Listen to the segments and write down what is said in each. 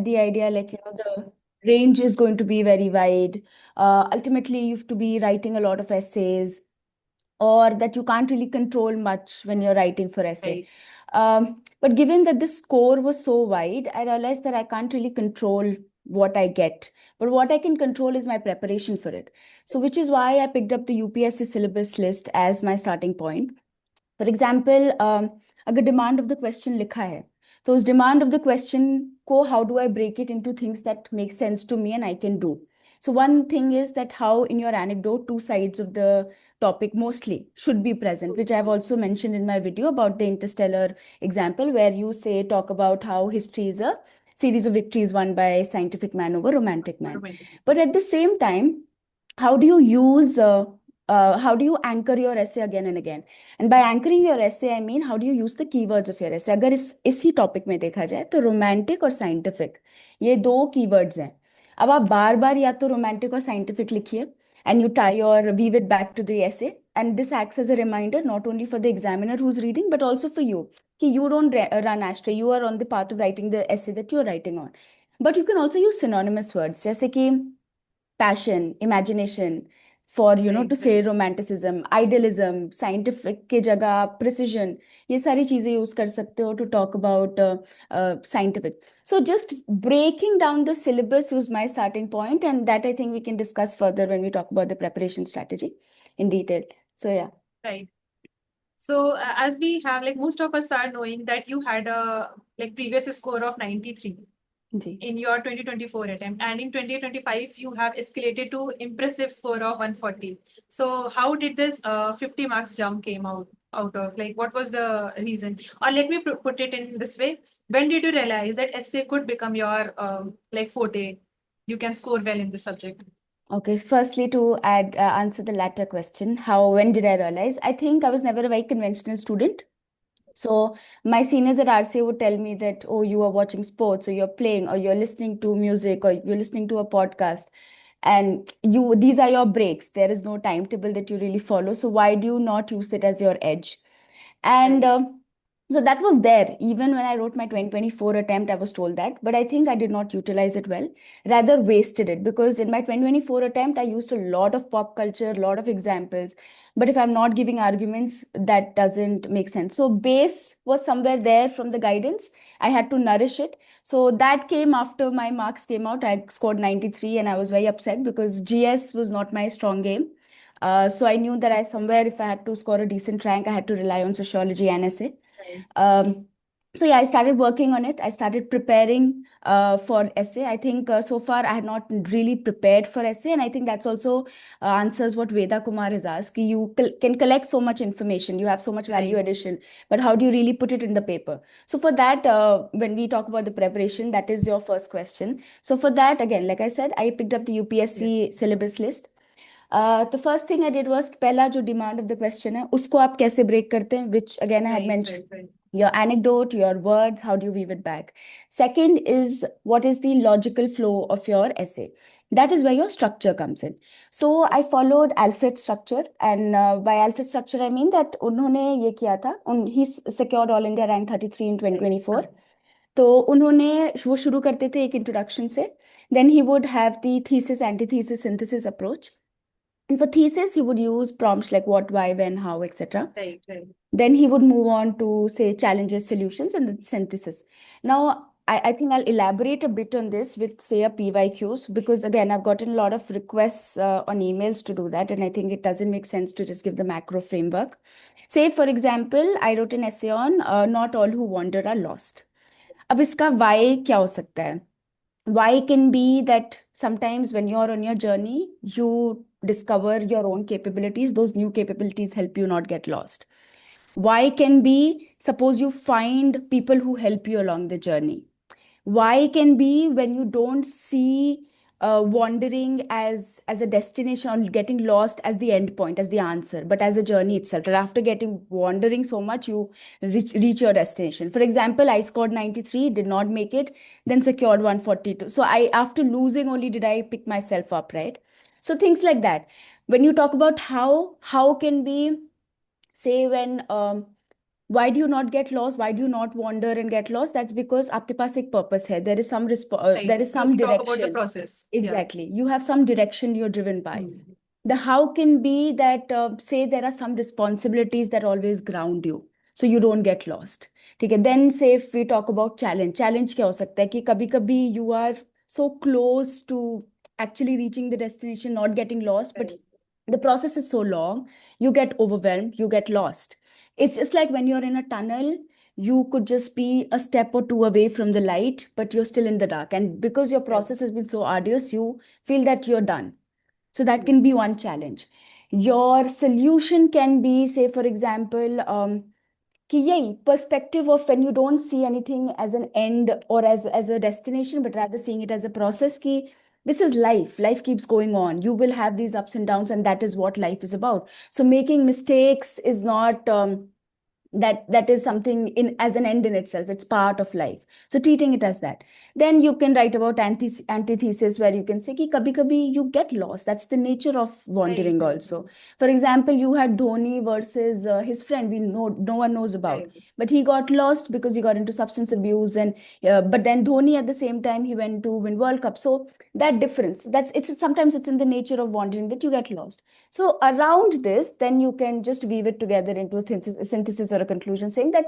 the idea like, the range is going to be very wide. Ultimately, you have to be writing a lot of essays, or that you can't really control much when you're writing for essay. Right. But given that the score was so wide, I realized that I can't really control what I get. But what I can control is my preparation for it. So, which is why I picked up the UPSC syllabus list as my starting point. For example अगर demand of the question लिखा है, तो उस demand of the question को how do I break it into things that make sense to me and I can do. So one thing is that how in your anecdote two sides of the topic mostly should be present, which I've also mentioned in my video about the interstellar example, where you say talk about how history is a series of victories won by scientific man over romantic man. Romantic. But at the same time, how do you anchor your essay again and again? And by anchoring your essay, I mean how do you use the keywords of your essay? अगर इसी topic में देखा जाए तो romantic और scientific, ये दो keywords हैं. अब आप बार बार या तो रोमांटिक और साइंटिफिक लिखिए, and you tie or weave it back to the essay, and this acts as a reminder not only for the examiner who's reading but also for you कि you don't run astray, you are on the path of writing the essay that you're writing on. But you can also use synonymous words जैसे कि passion, imagination, for Right. to say Right. romanticism, idealism, scientific के जगह precision, ये सारी चीजें use कर सकते हो to talk about scientific. So just breaking down the syllabus was my starting point, and that I think we can discuss further when we talk about the preparation strategy in detail. So yeah. Right. So as we have, like, most of us are knowing that you had a like previous score of 93 ji. in your 2024 attempt, and in 2025 you have escalated to impressive score of 140. So how did this 50 marks jump came out of, like, what was the reason? Or let me put it in this way: when did you realize that essay could become your like forte? You can score well in this subject. Okay, firstly, to add answer the latter question, how when did I realize? I think I was never a very conventional student. So my seniors at RCA would tell me that, oh, you are watching sports, or you're playing, or you're listening to music, or you're listening to a podcast, and these are your breaks. There is no timetable that you really follow. So why do you not use it as your edge? And Right. so that was there. Even when I wrote my 2024 attempt, I was told that. But I think I did not utilize it well, rather wasted it. Because in my 2024 attempt, I used a lot of pop culture, a lot of examples. But if I'm not giving arguments, that doesn't make sense. So base was somewhere there from the guidance. I had to nourish it. So that came after my marks came out. I scored 93 and I was very upset because GS was not my strong game. So I knew that I somewhere, if I had to score a decent rank, I had to rely on sociology and essay. Right. Um, so yeah, I started working on it. I started preparing for essay. I think so far I had not really prepared for essay, and I think that's also answers what Veda Kumar has asked. Ki you can collect so much information, you have so much value Right. addition, but how do you really put it in the paper? So for that, when we talk about the preparation, that is your first question. So for that, again, like I said, I picked up the Yes. UPSC syllabus list. The first thing I did was पहला जो demand of the question है उसको आप कैसे break करते हैं, which again I had Right. mentioned, Right. Right. your anecdote, your words, how do you weave it back. Second is what is the logical flow of your essay. That is where your structure comes in. So I followed Alfred structure, and by Alfred structure I mean that उन्होंने ये किया था, he secured all India rank 33 in Right. 2024. तो उन्होंने वो शुरू करते थे एक इंट्रोडक्शन से. Then he would have the thesis, antithesis, synthesis approach. And for thesis, he would use prompts like what, why, when, how, etc. Right. Right. Then he would move on to say challenges, solutions, and the synthesis. Now, I think I'll elaborate a bit on this with say a PYQs, because again, I've gotten a lot of requests on emails to do that, and I think it doesn't make sense to just give the macro framework. Say, for example, I wrote an essay on not all who wander are lost. अब इसका why क्या हो सकता है? Why can be that sometimes when you're on your journey, you discover your own capabilities. Those new capabilities help you not get lost. Why can be, suppose you find people who help you along the journey. Why can be when you don't see wandering as a destination or getting lost as the end point, as the answer, but as a journey itself. And after getting wandering so much, you reach your destination. For example, I scored 93, did not make it, then secured 142. So I, after losing only did I pick myself up, right? So things like that. When you talk about how can be, say when Why do you not get lost? Why do you not wander and get lost? That's because आपके पास एक purpose है. There is some Right. there is To some talk about the direction. process. Exactly. You have some direction you're driven by. Hmm. The how can be that say there are some responsibilities that always ground you so you don't get lost. ठीक है. Then say if we talk about challenge क्या हो सकता है कि कभी कभी you are so close to actually reaching the destination, not getting lost, but Right. the process is so long, you get overwhelmed, you get lost. It's just like when you're in a tunnel, you could just be a step or two away from the light, but you're still in the dark. And because your Right. process has been so arduous, you feel that you're done. So that Hmm. can be one challenge. Your solution can be, say, for example, कि यही perspective of when you don't see anything as an end or as a destination, but rather seeing it as a process. कि this is life. Life keeps going on. You will have these ups and downs, and that is what life is about. So making mistakes is not that is something in as an end in itself. It's part of life, so treating it as that. Then you can write about antithesis, where you can say कि कभी कभी you get lost. That's the nature of wandering Right. also. For example, you had Dhoni versus his friend, we know no one knows about, Right. but he got lost because he got into substance abuse. And but then Dhoni at the same time he went to win World Cup. So that difference, that's it's sometimes it's in the nature of wandering that you get lost. So around this, then you can just weave it together into a synthesis or a conclusion, saying that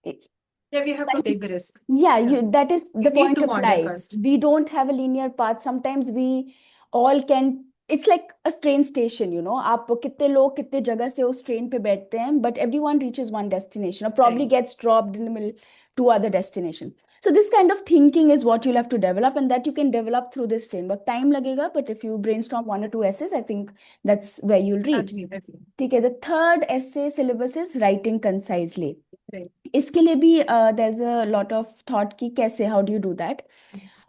Yeah, we have to take the risk. yeah, Yeah. that is We the need point to of wander life. first. We don't have a linear path. Sometimes we all can. It's like a train station, you know. आप कितने लोग कितने जगह से उस train पे बैठते हैं, but everyone reaches one destination or probably Right. gets dropped in the middle to other destination. So this kind of thinking is what you'll have to develop, and that you can develop through this framework. Time लगेगा, but if you brainstorm one or two essays, I think that's where you'll reach. Agree. Agree. ठीक है. The third essay syllabus is writing concisely. Right. इसके लिए भी there's a lot of thought कि कैसे, how do you do that?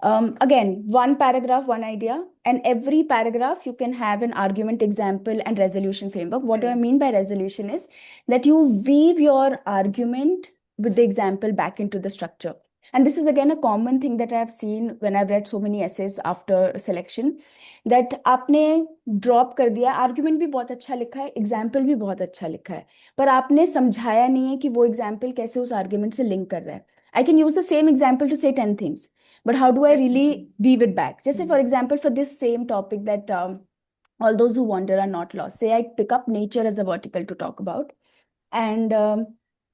Again, one paragraph, one idea, and every paragraph you can have an argument, example, and resolution framework. What do I Right. mean by resolution is that you weave your argument with the example back into the structure. And this is again a common thing that I have seen when I've read so many essays after selection, that आपने drop कर दिया, argument भी बहुत अच्छा लिखा है, example भी बहुत अच्छा लिखा है, पर आपने समझाया नहीं है कि वो एग्जाम्पल कैसे उस आर्ग्यूमेंट से लिंक कर रहा है. I can use the same example to say 10 things, but how do I really weave it back? Just say, for example, for this same topic, that all those who wander are not lost. Say I pick up nature as a vertical to talk about, and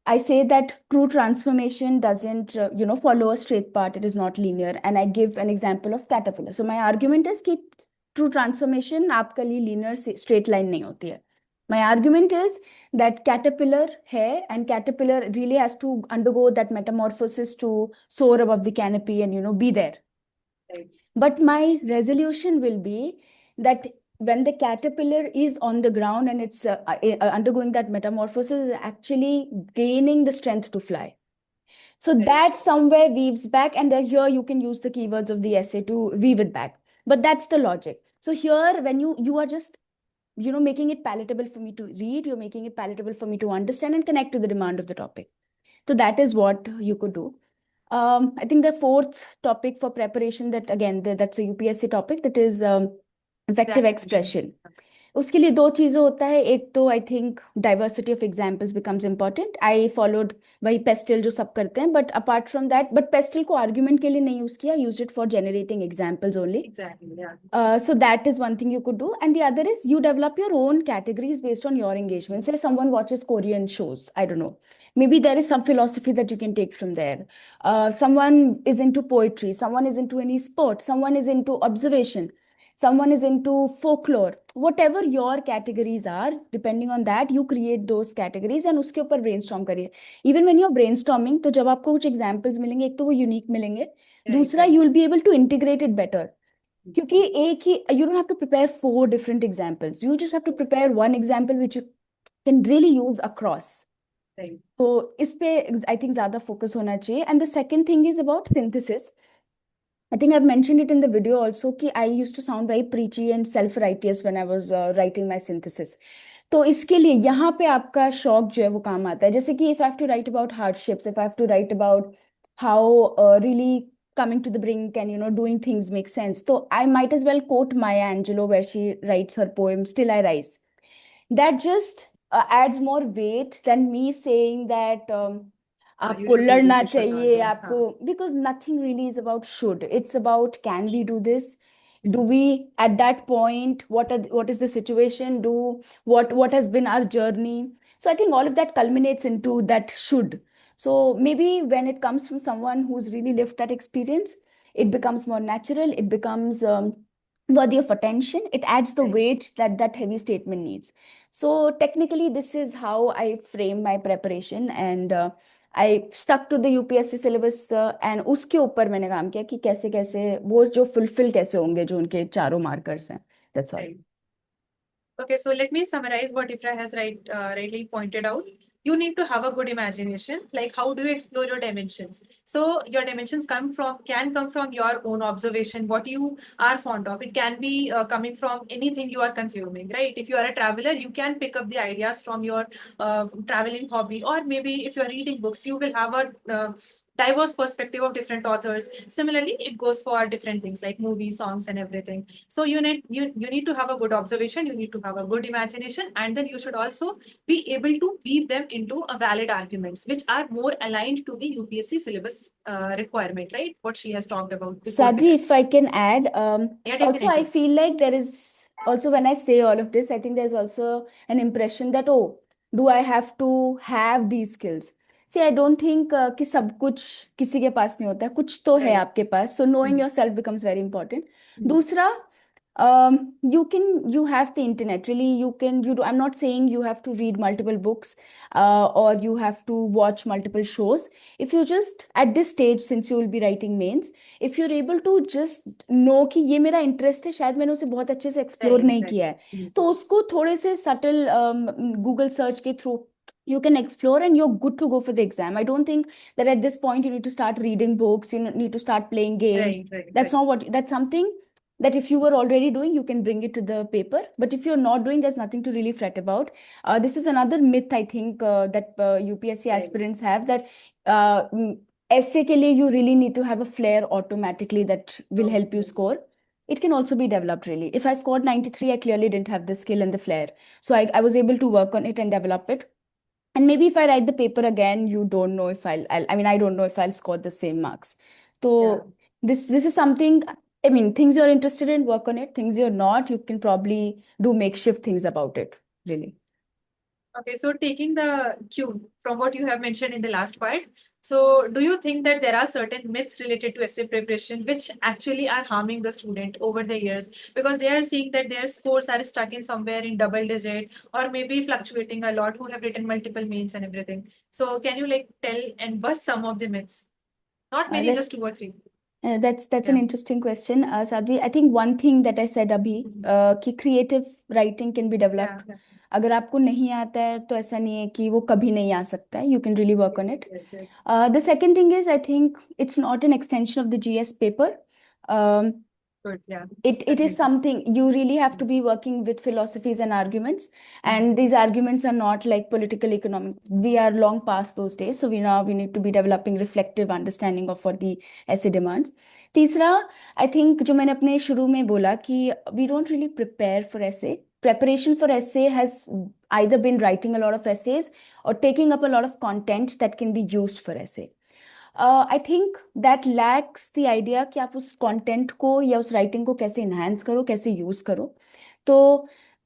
I say that true transformation doesn't follow a straight path. It is not linear, and I give an example of caterpillar. So my argument is कि true transformation आपके लिए linear straight line नहीं होती है. My argument is that caterpillar है, and caterpillar really has to undergo that metamorphosis to soar above the canopy and be there. Right. But my resolution will be that when the caterpillar is on the ground and it's undergoing that metamorphosis, is actually gaining the strength to fly. So Right. that somewhere weaves back, and then here you can use the keywords of the essay to weave it back. But that's the logic. So here, when you are just making it palatable for me to read, you're making it palatable for me to understand and connect to the demand of the topic. So that is what you could do. I think the fourth topic for preparation, that again, that's a UPSC topic, that is effective expression. उसके लिए दो चीज़ें होता है. एक तो I think diversity of examples becomes important. I followed वही pastel जो सब करते हैं, but apart from that, but pastel को आर्ग्यूमेंट के लिए नहीं यूज किया, use it for generating examples only. Exactly. Yeah. So that is one thing you could do. And the other is you develop your own categories based on your engagement. Say someone watches Korean shows, I don't know. Maybe there is some philosophy that you can take from there. Someone is into poetry, someone is into any sport, someone is into observation, someone is into folklore. Whatever your categories are, depending on that, you create those categories and उसके ऊपर brainstorm करिए. Even when you're brainstorming, तो जब आपको कुछ examples मिलेंगे, एक तो वो unique मिलेंगे, दूसरा you'll be able to integrate it better. क्योंकि एक ही, you don't have to prepare 4 different examples. You just have to prepare one example which you can really use across. Right. तो इस पे I think ज़्यादा focus होना चाहिए. And the second thing is about synthesis. I think I've mentioned it in the video also कि I used to sound very preachy and self-righteous when I was writing my synthesis. तो इसके लिए यहाँ पे आपका शौक जो है वो काम आता है. जैसे कि if I have to write about hardships, if I have to write about how really coming to the brink and doing things make sense. So I might as well quote Maya Angelou where she writes her poem Still I Rise. That just adds more weight than me saying that You आपको should do this, लड़ना you should not चाहिए this. आपको, because nothing really is about should. It's about can we do this? Do Hmm. we at that point, what is the situation? What has been our journey? So I think all of that culminates into that should. So maybe when it comes from someone who's really lived that experience, it becomes more natural. It becomes worthy of attention. It adds the Right. weight that that heavy statement needs. So technically, this is how I frame my preparation, and I stuck to the UPSC syllabus, and उसके ऊपर मैंने काम किया कि कैसे कैसे वो जो फुलफिल कैसे होंगे जो उनके चारों मार्कर्स हैं. That's all. Right. Okay, so let me summarize what Ifra has rightly pointed out. You need to have a good imagination. Like, how do you explore your dimensions? So your dimensions can come from your own observation, what you are fond of. It can be coming from anything you are consuming, right? If you are a traveler, you can pick up the ideas from your traveling hobby, or maybe if you are reading books, you will have a diverse perspective of different authors. Similarly, it goes for different things like movies, songs, and everything. So you need to have a good observation, you need to have a good imagination, and then you should also be able to weave them into a valid arguments which are more aligned to the UPSC syllabus requirement, right? What she has talked about, the core Sadhvi, pillars. if I can add, Yeah, also I definitely. feel like there is also, when I say all of this, I think there's also an impression that, oh, do I have to have these skills? See, I don't think कि सब कुछ किसी के पास नहीं होता है, कुछ तो है Right. आपके पास. So knowing Mm. yourself becomes very important. Mm. दूसरा, you have the internet. Really, you do. I'm not saying you have to read multiple books, or you have to watch multiple shows. If you just at this stage, since you will be writing mains, if you're able to just know कि ये मेरा interest है, शायद मैंने उसे बहुत अच्छे से एक्सप्लोर Right, नहीं right. किया है, Mm. तो उसको थोड़े से सटल गूगल सर्च के through you can explore and you're good to go for the exam. I don't think that at this point you need to start reading books, you need to start playing games. Right, right, That's right. not what, that's something that if you were already doing, you can bring it to the paper. But if you're not doing, there's nothing to really fret about. This is another myth, I think, that UPSC Right. aspirants have, that uh, mm, essay के लिए you really need to have a flair automatically that will help you Okay. score. It can also be developed really. If I scored 93, I clearly didn't have the skill and the flair. So I was able to work on it and develop it. And maybe if I write the paper again, you don't know if I mean, I don't know if I'll score the same marks. Yeah. So this is something, I mean, things you're interested in, work on it. Things you're not, you can probably do makeshift things about it, really. Okay, so taking the cue from what you have mentioned in the last part, so do you think that there are certain myths related to essay preparation which actually are harming the student over the years because they are seeing that their scores are stuck in somewhere in double digit or maybe fluctuating a lot, who have written multiple mains and everything. So can you like tell and bust some of the myths? Not Uh, many, that just two or three. that's an Yeah. interesting question, Sadhvi. I think one thing that I said अभी, Mhm. कि creative writing can be Yeah. developed. Yeah. अगर आपको नहीं आता है तो ऐसा नहीं है कि वो कभी नहीं आ सकता है. You can really work on Yes, it. yes, yes. The second thing is, I think it's not an extension of the GS paper. Um, Good. Yeah. it is Definitely. something you really have to be working with philosophies and arguments, Mhm. and these arguments are not like political economic. We are long past those days, so we need to be developing reflective understanding of what the essay demands. तीसरा, I think जो मैंने अपने शुरू में बोला कि we don't really prepare for essay. Preparation for essay has either been writing a lot of essays or taking up a lot of content that can be used for essay. I think that lakhs the idea कि आप उस content को या उस writing को कैसे enhance करो, कैसे यूज करो. तो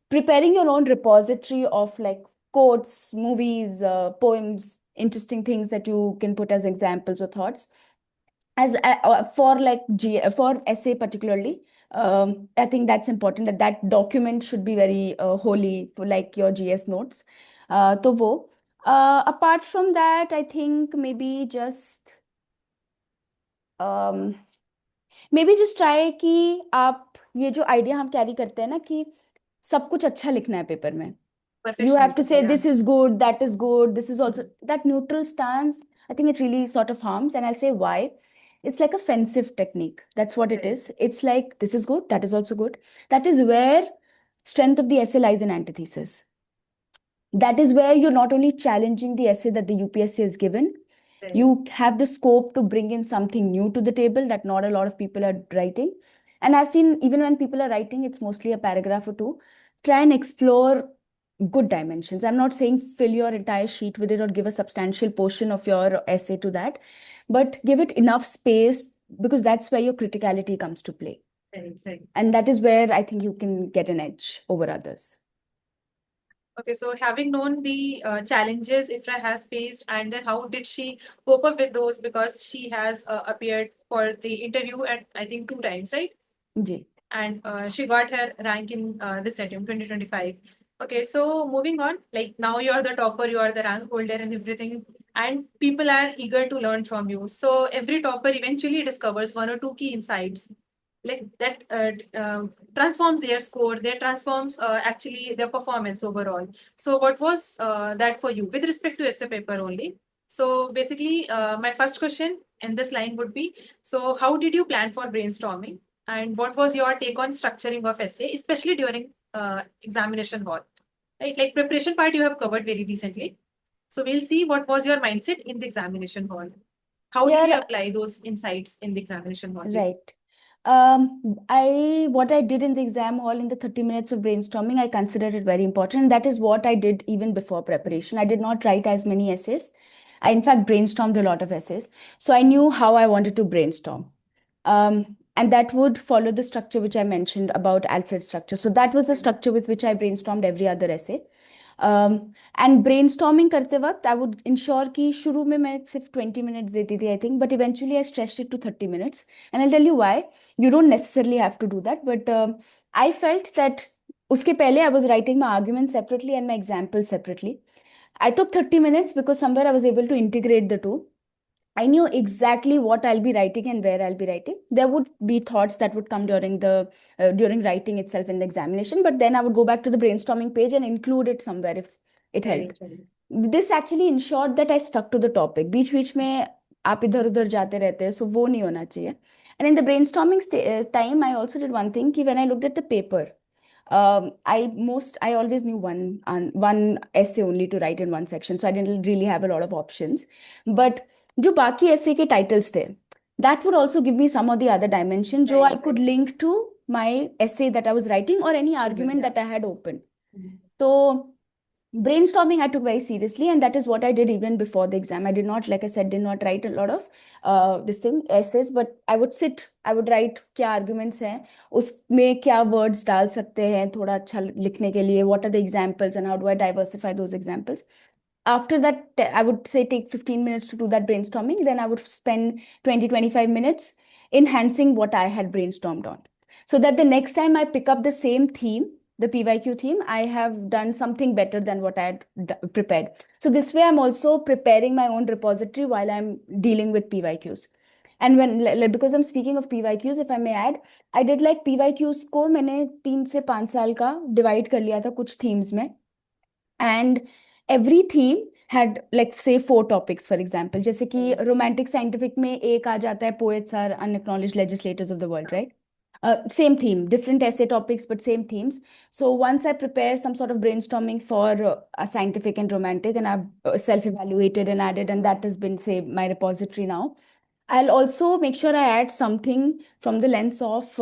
preparing your own repository of like quotes, movies, poems, interesting things that you can put as examples or thoughts as for like for essay particularly. I think that's important that that document should be very holy for like your GS notes. तो वो apart from that, I think may be just try कि आप ये जो idea हम carry करते हैं ना कि सब कुछ अच्छा लिखना है पेपर में. You have to Perfectionism. say Yeah. this is good, that is good, this is also Mhm. that neutral stance. I think it really sort of harms, and I'll say why. It's like offensive technique. That's what it Right. is. It's like this is good, that is also good. That is where strength of the essay lies in antithesis. That is where you're not only challenging the essay that the UPSC has given, Right. you have the scope to bring in something new to the table that not a lot of people are writing. And I've seen even when people are writing, it's mostly a paragraph or two. Try and explore good dimensions. I'm not saying fill your entire sheet with it or give a substantial portion of your essay to that, but give it enough space because that's where your criticality comes to play. Right, right. And that is where I think you can get an edge over others. Okay, so having known the challenges Ifra has faced, and then how did she cope up with those? Because she has appeared for the interview at I think 2 times, right? Ji. And she got her rank in this setting 2025. Okay, so moving on, like now you are the topper, you are the rank holder and everything, and people are eager to learn from you. So every topper eventually discovers one or two key insights like that transforms their score, that transforms actually their performance overall. So what was that for you with respect to essay paper only? So basically, my first question in this line would be, so how did you plan for brainstorming? And what was your take on structuring of essay, especially during examination hall? Right, like preparation part you have covered very recently. So we'll see what was your mindset in the examination hall. How did you Here, apply those insights in the examination hall? right. What I did in the exam hall in the 30 minutes of brainstorming, I considered it very important. And that is what I did even before preparation. I did not write as many essays. I, in fact, brainstormed a lot of essays. So I knew how I wanted to brainstorm. And that would follow the structure which I mentioned about Alfred structure. So that was the structure with which I brainstormed every other essay. And brainstorming करते वक्त I would ensure कि शुरू में मैं सिर्फ 20 minutes देती थी I think but eventually I stretched it to 30 minutes and I tell you why you don't necessarily have to do that but I felt that उसके पहले I was writing my argument separately and my example separately I took 30 minutes because somewhere I was able to integrate the two I knew exactly what I'll be writing and where I'll be writing. There would be thoughts that would come during the during writing itself in the examination, but then I would go back to the brainstorming page and include it somewhere if it helped. This actually ensured that I stuck to the topic. बीच बीच में आप इधर उधर जाते रहते हैं, so वो नहीं होना चाहिए. And in the brainstorming time, I also did one thing कि when I looked at the paper, I always knew one essay only to write in one section, so I didn't really have a lot of options. But जो बाकी essay के titles थे, that would also give me some of the other dimension जो I could link to my essay that I was writing or any argument that I had opened. So brainstorming I took very seriously, and that is what I did even before the exam. I did not, like I said, did not write a lot of this thing essays, but I would write क्या arguments हैं, उसमें क्या words डाल सकते हैं थोड़ा अच्छा लिखने के लिए, what are the examples and how do I diversify those examples. After that, I would say take 15 minutes to do that brainstorming. Then I would spend 20-25 minutes enhancing what I had brainstormed on. So that the next time I pick up the same theme, the PYQ theme, I have done something better than what I had prepared. So this way, I'm also preparing my own repository while I'm dealing with PYQs. And because I'm speaking of PYQs, if I may add, I did like PYQs को मैंने 3 से 5 साल का divide कर लिया था कुछ themes में. And every theme had like say 4 topics, for example. जैसे कि romantic scientific में एक आ जाता है poets are unacknowledged legislators of the world, right? Same theme, different essay topics, but same themes. So once I prepare some sort of brainstorming for a scientific and romantic, and I've self-evaluated and added, and that has been, say, my repository now. I'll also make sure I add something from the lens of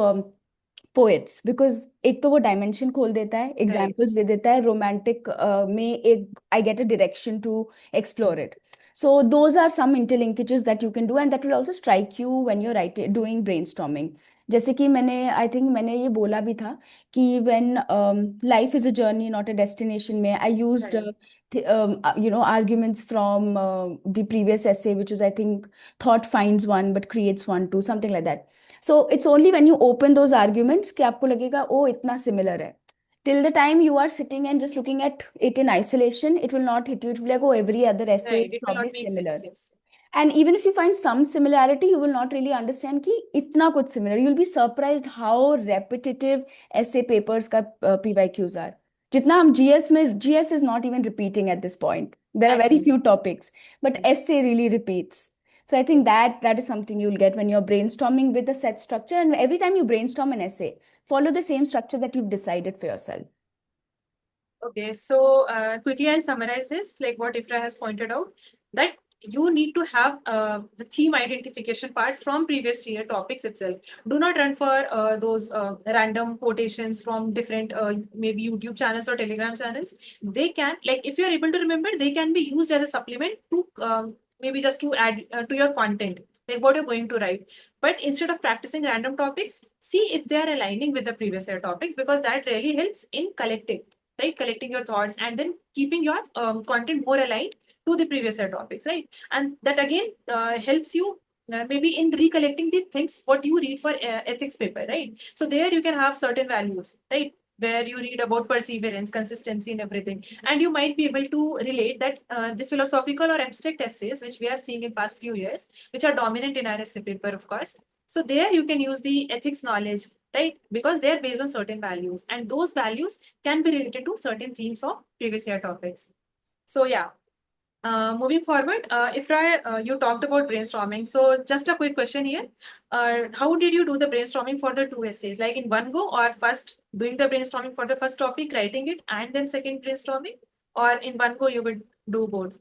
poets because एक तो वो dimension खोल देता है examples दे देता है romantic में एक I get a direction to explore it so those are some interlinkages that you can do and that will also strike you when you write doing brainstorming जैसे कि आई थिंक मैंने ये बोला भी था कि when life is a journey not a destination में I used arguments from the previous essay which was I think thought finds one but creates one too, something like that. So it's only when you open those arguments कि आपको लगेगा ओ इतना similar है. Till the time you are sitting and just looking at it in isolation, it will not hit you. It will be like, oh, every other essay is It will probably not make similar. sense, yes. And even if you find some similarity, you will not really understand कि इतना कुछ similar. You'll be surprised how repetitive essay papers का PYQs are. जितना हम GS में, GS is not even repeating at this point. There are very few topics, but essay really repeats. So I think that is something you'll get when you're brainstorming with a set structure. And every time you brainstorm an essay, follow the same structure that you've decided for yourself. Okay, so quickly I'll summarize this, like what Ifra has pointed out, that you need to have the theme identification part from previous year topics itself. Do not run for those random quotations from different maybe YouTube channels or Telegram channels. They can, like, if you're able to remember, they can be used as a supplement to maybe just to add to your content, like what you're going to write. But instead of practicing random topics, see if they are aligning with the previous year topics, because that really helps in collecting, right? Collecting your thoughts and then keeping your content more aligned to the previous year topics, right? And that again helps you maybe in recollecting the things what you read for ethics paper, right? So there you can have certain values, right? Where you read about perseverance, consistency, and everything, and you might be able to relate that the philosophical or abstract essays which we are seeing in past few years, which are dominant in our essay paper, of course. So there you can use the ethics knowledge, right? Because they are based on certain values, and those values can be related to certain themes of previous year topics. So yeah, moving forward, Ifra, you talked about brainstorming. So just a quick question here. How did you do the brainstorming for the two essays? Like in one go, or first doing the brainstorming for the first topic, writing it, and then second brainstorming? Or in one go, you would do both?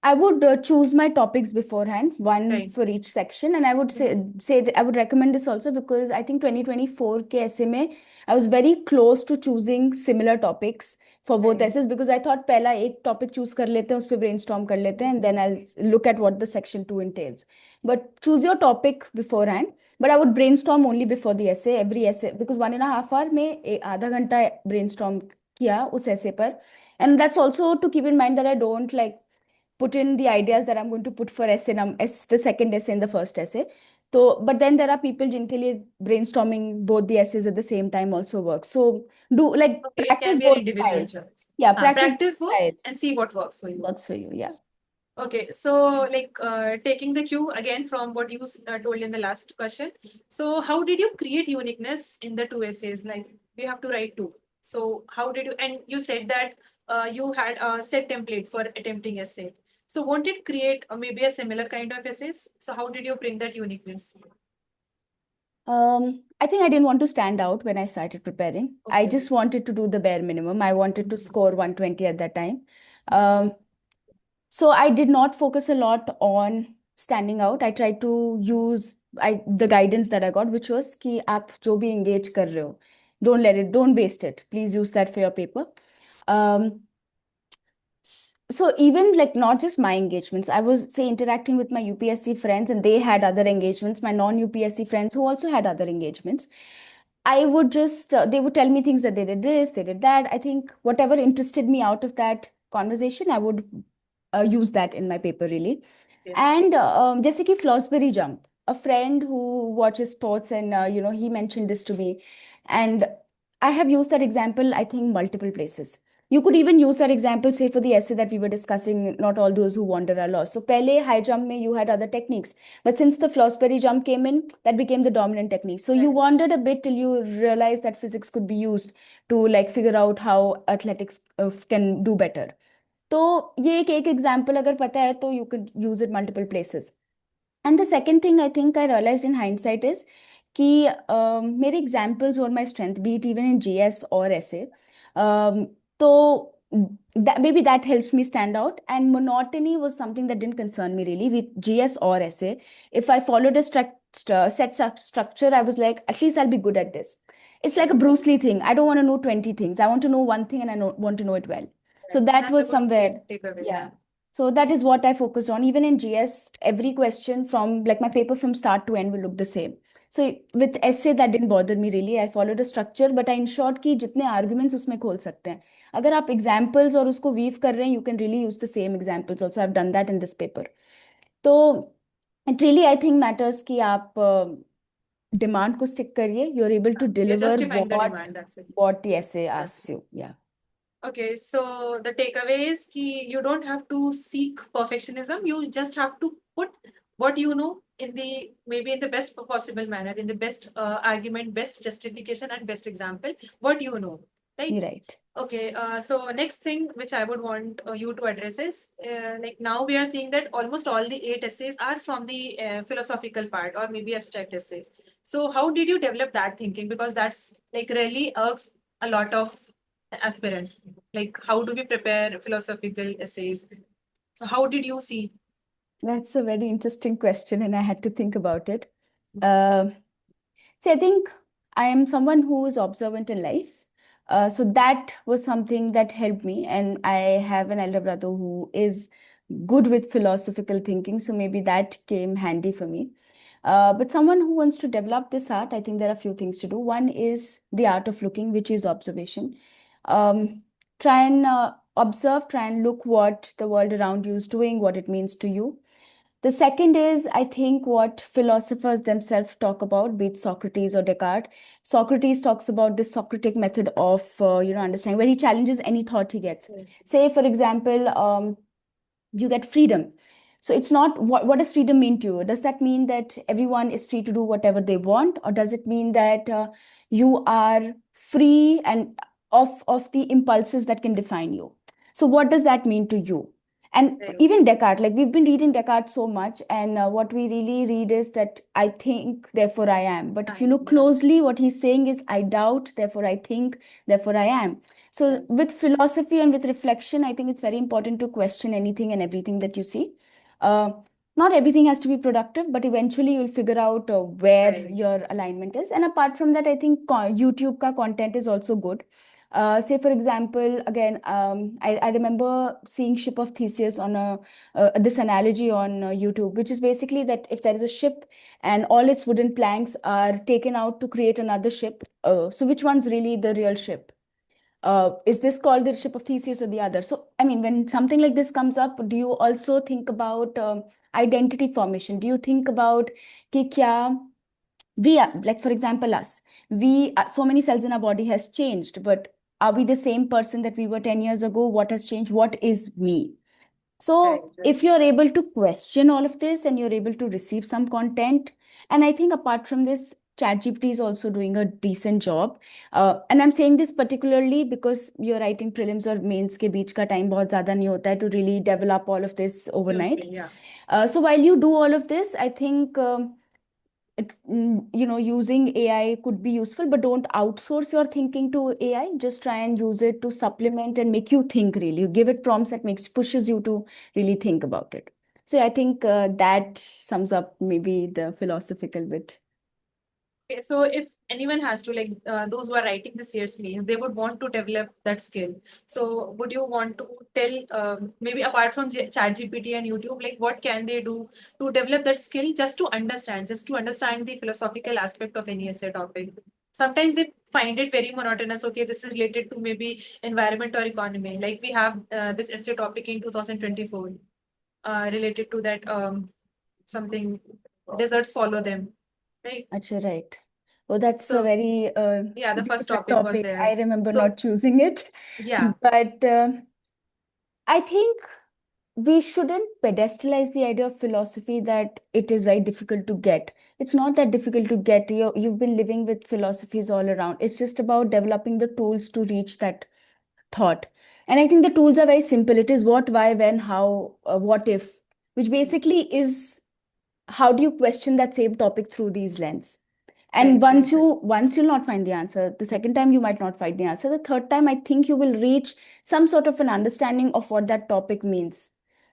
I would choose my topics beforehand, one Right. for each section, and I would say that I would recommend this also because I think 2024 के essay में I was very close to choosing similar topics for both Right. essays because I thought पहला एक topic choose कर लेते हैं उस पे brainstorm कर लेते हैं and then I'll look at what the section 2 entails. But choose your topic beforehand. But I would brainstorm only before the essay, every essay, because 1.5 hour में आधा घंटा brainstorm किया उस essay पर. And that's also to keep in mind that I don't like put in the ideas that I'm going to put for essay the second essay and the first essay. So, but then there are people generally brainstorming both the essays at the same time also works. So do like Okay, it can practice be an both individual styles. choice. Yeah, practice both Practice both styles and see what works for you. works for you. Yeah. Okay, so like taking the cue again from what you told in the last question. So how did you create uniqueness in the two essays? Like we have to write two. So how did you, and you said that you had a set template for attempting essay. So won't it create maybe a similar kind of essays? So how did you bring that uniqueness? I think I didn't want to stand out when I started preparing. I Okay. just wanted to do the bare minimum. I wanted to score 120 at that time. Um, So I did not focus a lot on standing out. I tried to use the guidance that I got, which was कि आप जो भी engage कर रहे हो, don't waste it. Please use that for your paper. Um, so even like not just my engagements, I was say interacting with my UPSC friends and they had other engagements, my non-UPSC friends who also had other engagements. I would just, they would tell me things that they did this, they did that. I think whatever interested me out of that conversation, I would use that in my paper really. Yeah. And जैसे कि Flosbury jump, a friend who watches sports and he mentioned this to me, and I have used that example I think multiple places. You could even use that example, say, for the essay that we were discussing, not all those who wander are lost. So, pehle high jump mein you had other techniques, but since the Flosbury jump came in, that became the dominant technique. So, you Right. wandered a bit till you realized that physics could be used to like figure out how athletics can do better. तो ये एक example अगर पता है तो you can use it multiple places and the second thing I think I realised in hindsight is कि मेरे examples और my strength be it even in GS और ऐसे तो maybe that helps me stand out, and monotony was something that didn't concern me really with GS or essay. If I followed a structure, I was like, at least I'll be good at this. It's like a Bruce Lee thing. I don't want to know 20 things. I want to know one thing and want to know it well. So Right. that That's a was good somewhere, takeaway. yeah. So that is what I focused on. Even in GS, every question from like my paper from start to end will look the same. So with essay, that didn't bother me really. I followed a structure, but I ensured कि जितने arguments उसमें खोल सकते हैं. अगर आप examples और उसको weave कर रहे हैं, you can really use the same examples. Also, I've done that in this paper. तो it really I think matters कि आप demand को stick करिए. You're able to You're deliver justifying the demand. That's it. what the essay Yeah. asks you. Yeah. Okay, so the takeaway is you don't have to seek perfectionism. You just have to put what you know in the maybe in the best possible manner, in the best argument, best justification, and best example. What you know, right? You're right. Okay, so next thing which I would want you to address is like now we are seeing that almost all the 8 essays are from the philosophical part or maybe abstract essays. So how did you develop that thinking? Because that's like really irks a lot of aspirants. Like how do we prepare philosophical essays? So how did you see? That's a very interesting question, and I had to think about it. Uh, See, I think I am someone who is observant in life. So that was something that helped me. And I have an elder brother who is good with philosophical thinking. So maybe that came handy for me. But someone who wants to develop this art, I think there are a few things to do. One is the art of looking, which is observation. Um, Try and observe, try and look what the world around you is doing, what it means to you. The second is, I think, what philosophers themselves talk about, be it Socrates or Descartes. Socrates talks about this Socratic method of, understanding, where he challenges any thought he gets. Yes. Say, for example, you get freedom. So it's not what does freedom mean to you? Does that mean that everyone is free to do whatever they want, or does it mean that you are free and of the impulses that can define you? So what does that mean to you? And Right. even Descartes, like we've been reading Descartes so much, and what we really read is that I think, therefore I am. But if you look Fine. closely, what he's saying is I doubt, therefore I think, therefore I am. So, Right. with philosophy and with reflection, I think it's very important to question anything and everything that you see. Uh, Not everything has to be productive, but eventually you'll figure out where Right. your alignment is. And apart from that, I think YouTube ka content is also good. Say, for example, again, I remember seeing Ship of Theseus on this analogy on YouTube, which is basically that if there is a ship and all its wooden planks are taken out to create another ship, so which one's really the real ship? Is this called the ship of Theseus or the other? So, I mean, when something like this comes up, do you also think about identity formation? Do you think about कि क्या we are, like, for example, us, we so many cells in our body has changed, but are we the same person that we were 10 years ago? What has changed? What is me? Right. So Right. if you're able to question all of this and you're able to receive some content, and I think apart from this, ChatGPT is also doing a decent job. And I'm saying this particularly because you're writing prelims or mains के बीच का time बहुत ज़्यादा नहीं होता है to really develop all of this overnight. Useful. Yeah. So while you do all of this, I think using AI could be useful, but don't outsource your thinking to AI. Just try and use it to supplement and make you think really. You give it prompts that makes pushes you to really think about it. So I think that sums up maybe the philosophical bit. Okay, so if anyone has to, like, those who are writing this year's mains, they would want to develop that skill. So would you want to tell, maybe apart from ChatGPT and YouTube, like what can they do to develop that skill just to understand the philosophical aspect of any essay topic? Sometimes they find it very monotonous. Okay, this is related to maybe environment or economy. Like we have this essay topic in 2024 related to that something deserts follow them, right? Acha, right. Oh, that's a So very yeah, the first difficult topic was topic. there. I remember So not choosing it, yeah, but I think we shouldn't pedestalize the idea of philosophy that it is very difficult to get. It's not that difficult to get. You've been living with philosophies all around. It's just about developing the tools to reach that thought. And I think the tools are very simple. It is what, why, when, how, what if, which basically is how do you question that same topic through these lens. And right, right, right. once you'll not find the answer, the second time you might not find the answer, the third time I think you will reach some sort of an understanding of what that topic means.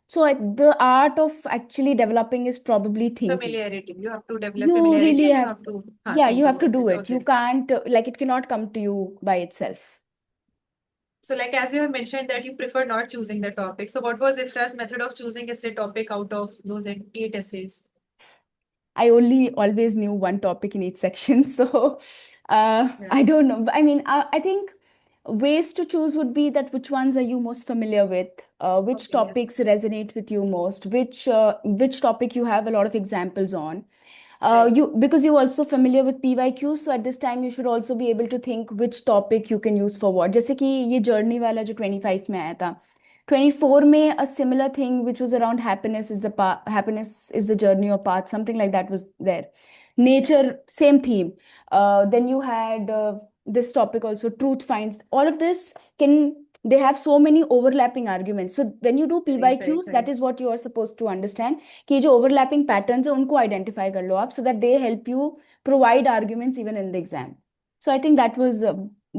So the art of actually developing is probably thinking. Familiarity. You have to develop You familiarity really and you have, have to yeah, think you have to about do it. it. You Okay. can't, like, it cannot come to you by itself. So like as you have mentioned that you prefer not choosing the topic. So what was Ifra's method of choosing essay topic out of those eight essays? I only always knew one topic in each section. So Yeah. I don't know. I mean, I think ways to choose would be that which ones are you most familiar with, which Okay, yes. topics resonate with you most, which topic you have a lot of examples on. Right. You because you're also familiar with PYQ, so at this time you should also be able to think which topic you can use for what. जैसे कि ये journey वाला जो 25 में आया था, 24 में a similar thing which was around happiness is the journey or path, something like that was there. Nature, same theme. Then you had this topic also, truth finds. All of this can they have so many overlapping arguments. So when you do Right, right, PYQs, that right. is what you are supposed to understand कि जो overlapping patterns है उनको identify कर लो आप so that they help you provide arguments even in the exam. So I think that was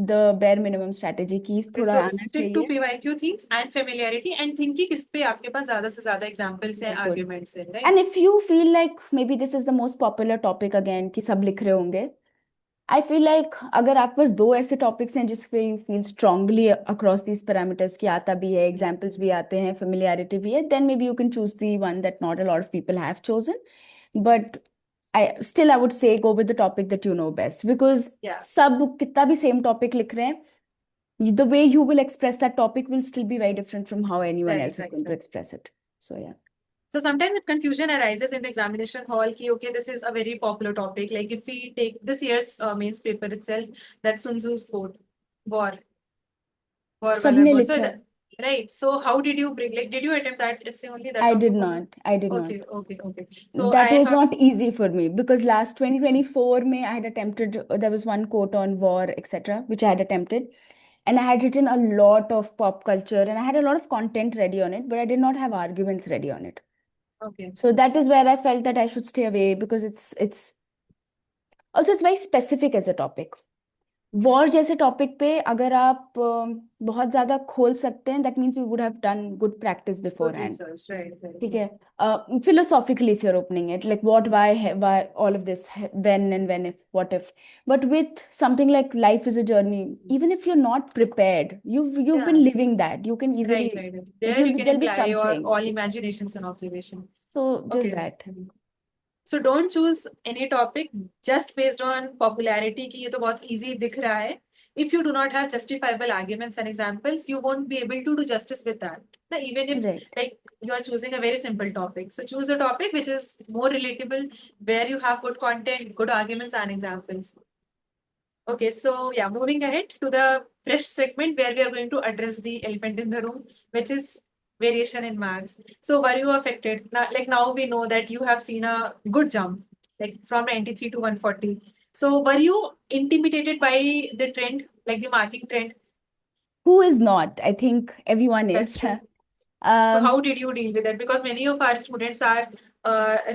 the bare minimum strategy की थोड़ा So आना stick to चाहिए. PYQ themes and familiarity and think कि किस पे आपके पास ज्यादा से ज्यादा examples हैं, बिल्कुल. arguments हैं, right? And if you feel like maybe this is the most popular topic again कि सब लिख रहे होंगे, I feel like अगर आपके पास दो ऐसे टॉपिक्स हैं जिस पे you feel strongly across these parameters कि आता भी है, examples भी आते हैं, familiarity भी है, then maybe you can choose the one that not a lot of people have chosen. But I would say go with the topic that you know best because Yeah, सब कितना भी same topic लिख रहे हैं, the way you will express that topic will still be very different from how anyone right, else is right, going to right. express it. So yeah. So sometimes confusion arises in the examination hall कि okay, this is a very popular topic. Like if we take this year's mains paper itself, that Sun Tzu's quote, war, war wala सबने war. So लिखा है. right. So how did you bring? Like, did you attempt that essay only, that I did topic only? not. I did not. Okay, okay, okay. So I That was have. not easy for me because last 2024 May I had attempted, there was one quote on war, etc., which I had attempted. And I had written a lot of pop culture and I had a lot of content ready on it, but I did not have arguments ready on it. Okay. So that is where I felt that I should stay away because it's also it's very specific as a topic. War जैसे topic पे अगर आप बहुत ज्यादा खोल सकते हैं that means you would have done good practice before Good hand. research, right, right, ठीक right. है. Philosophically if you're opening it like what why all of this when if what if, but with something like life is a journey, even if you're not prepared, you've Yeah, been living that, you can easily right, right, right. like There you can there'll be apply your something. all imaginations and observation. So just Okay. that. So don't choose any topic just based on popularity कि ये तो बहुत easy दिख रहा है. If you do not have justifiable arguments and examples, you won't be able to do justice with that. Now, even if Right. like you are choosing a very simple topic, so choose a topic which is more relatable, where you have good content, good arguments and examples. Okay, so yeah, moving ahead to the fresh segment where we are going to address the elephant in the room, which is variation in marks. So were you affected? Now, like now we know that you have seen a good jump, like from 93 to 140. So were you intimidated by the trend, like the marking trend? Who is not? I think everyone That's is. true. So um how did you deal with that? Because many of our students are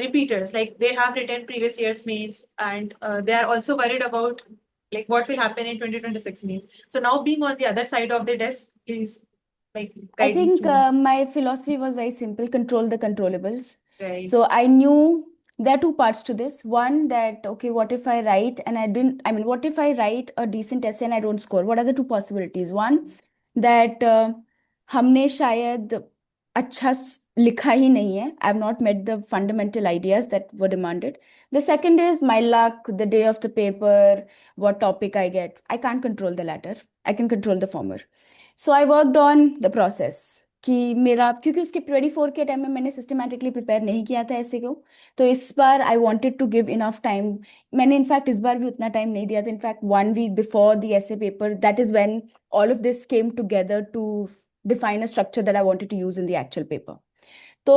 repeaters, like they have written previous year's mains and they are also worried about like what will happen in 2026 means. So now being on the other side of the desk is like I guide these think students. my philosophy was very simple, control the controllables. Right. So I knew there are two parts to this. One, that, okay, what if I write and I didn't, I mean, what if I write a decent essay and I don't score? What are the two possibilities? One, that हमने शायद अच्छा लिखा ही नहीं है. I have not met the fundamental ideas that were demanded. The second is my luck, the day of the paper, what topic I get. I can't control the latter. I can control the former. So I worked on the process कि मेरा, क्योंकि उसके 24 के time में मैंने systematically prepare नहीं किया था ऐसे को, तो इस बार I wanted to give enough time. मैंने इनफैक्ट इस बार भी उतना टाइम नहीं दिया था. In fact 1 week before the essay paper, that is when all of this came together to define a structure that I wanted to use in the actual paper. So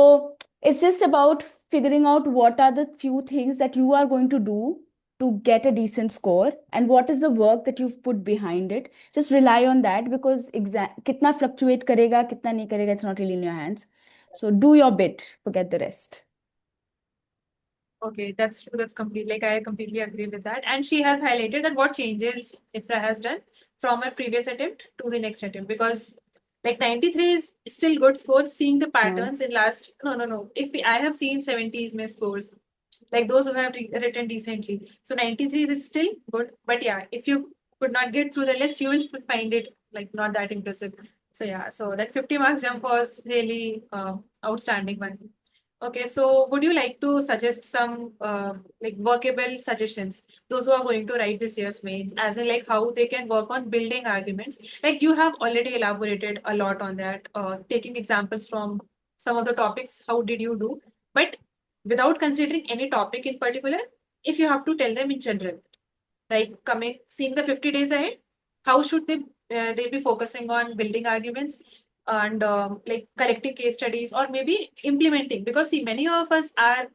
it's just about figuring out what are the few things that you are going to do to get a decent score and what is the work that you've put behind it. Just rely on that because exam kitna fluctuate karega, kitna nahi karega, it's not really in your hands. So do your bit, forget the rest. Okay, that's true. That's complete. Like I completely agree with that. And she has highlighted that what changes Ifra has done from her previous attempt to the next attempt because like 93 is still good score. Seeing the It's not. patterns in last no. If I have seen 70s my scores, like those who have written decently. So 93 is still good. But yeah, if you could not get through the list, you will find it like not that impressive. So yeah, so that 50 marks jump was really outstanding one. Okay, so would you like to suggest some like workable suggestions? Those who are going to write this year's mains, as in like how they can work on building arguments. Like you have already elaborated a lot on that, taking examples from some of the topics. How did you do? But without considering any topic in particular, if you have to tell them in general, like coming seeing the 50 days ahead, how should they be focusing on building arguments and like collecting case studies or maybe implementing, because see many of us are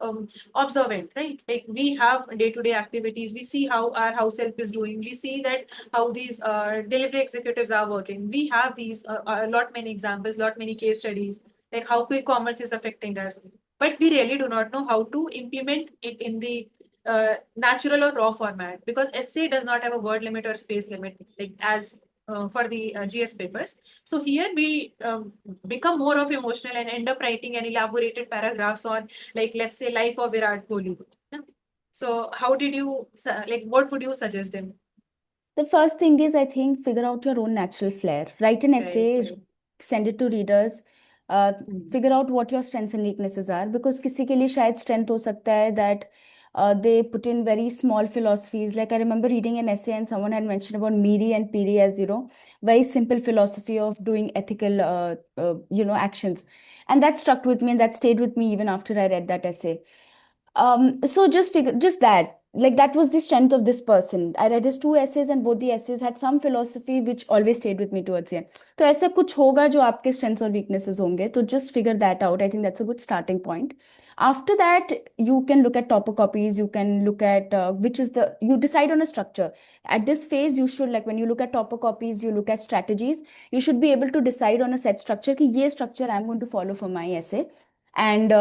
observant, right? Like we have day-to-day activities, we see how our house help is doing, we see that how these delivery executives are working, we have these a lot many examples, lot many case studies, like how quick commerce is affecting us, but we really do not know how to implement it in the natural or raw format, because essay does not have a word limit or space limit like as for the GS papers. So here we become more of emotional and end up writing an elaborated paragraphs on, like, let's say, life of Virat Kohli. So how did you like? What would you suggest them? The first thing is, I think, figure out your own natural flair. Write an Right, essay, right. send it to readers. Uh, Hmm. figure out what your strengths and weaknesses are. Because किसी के लिए शायद strength हो सकता है that they put in very small philosophies. Like I remember reading an essay and someone had mentioned about Miri and Piri as, very simple philosophy of doing ethical, actions. And that stuck with me and that stayed with me even after I read that essay. So just figure just that like that was the strength of this person. I read his two essays and both the essays had some philosophy which always stayed with me towards the end. तो ऐसा कुछ होगा जो आपके strengths और weaknesses होंगे, तो just figure that out. I think that's a good starting point. After that, you can look at topic copies. You can look at which is the you decide on a structure. At this phase, you should, like, when you look at topic copies, you look at strategies. You should be able to decide on a set structure कि ये structure I'm going to follow for my essay, and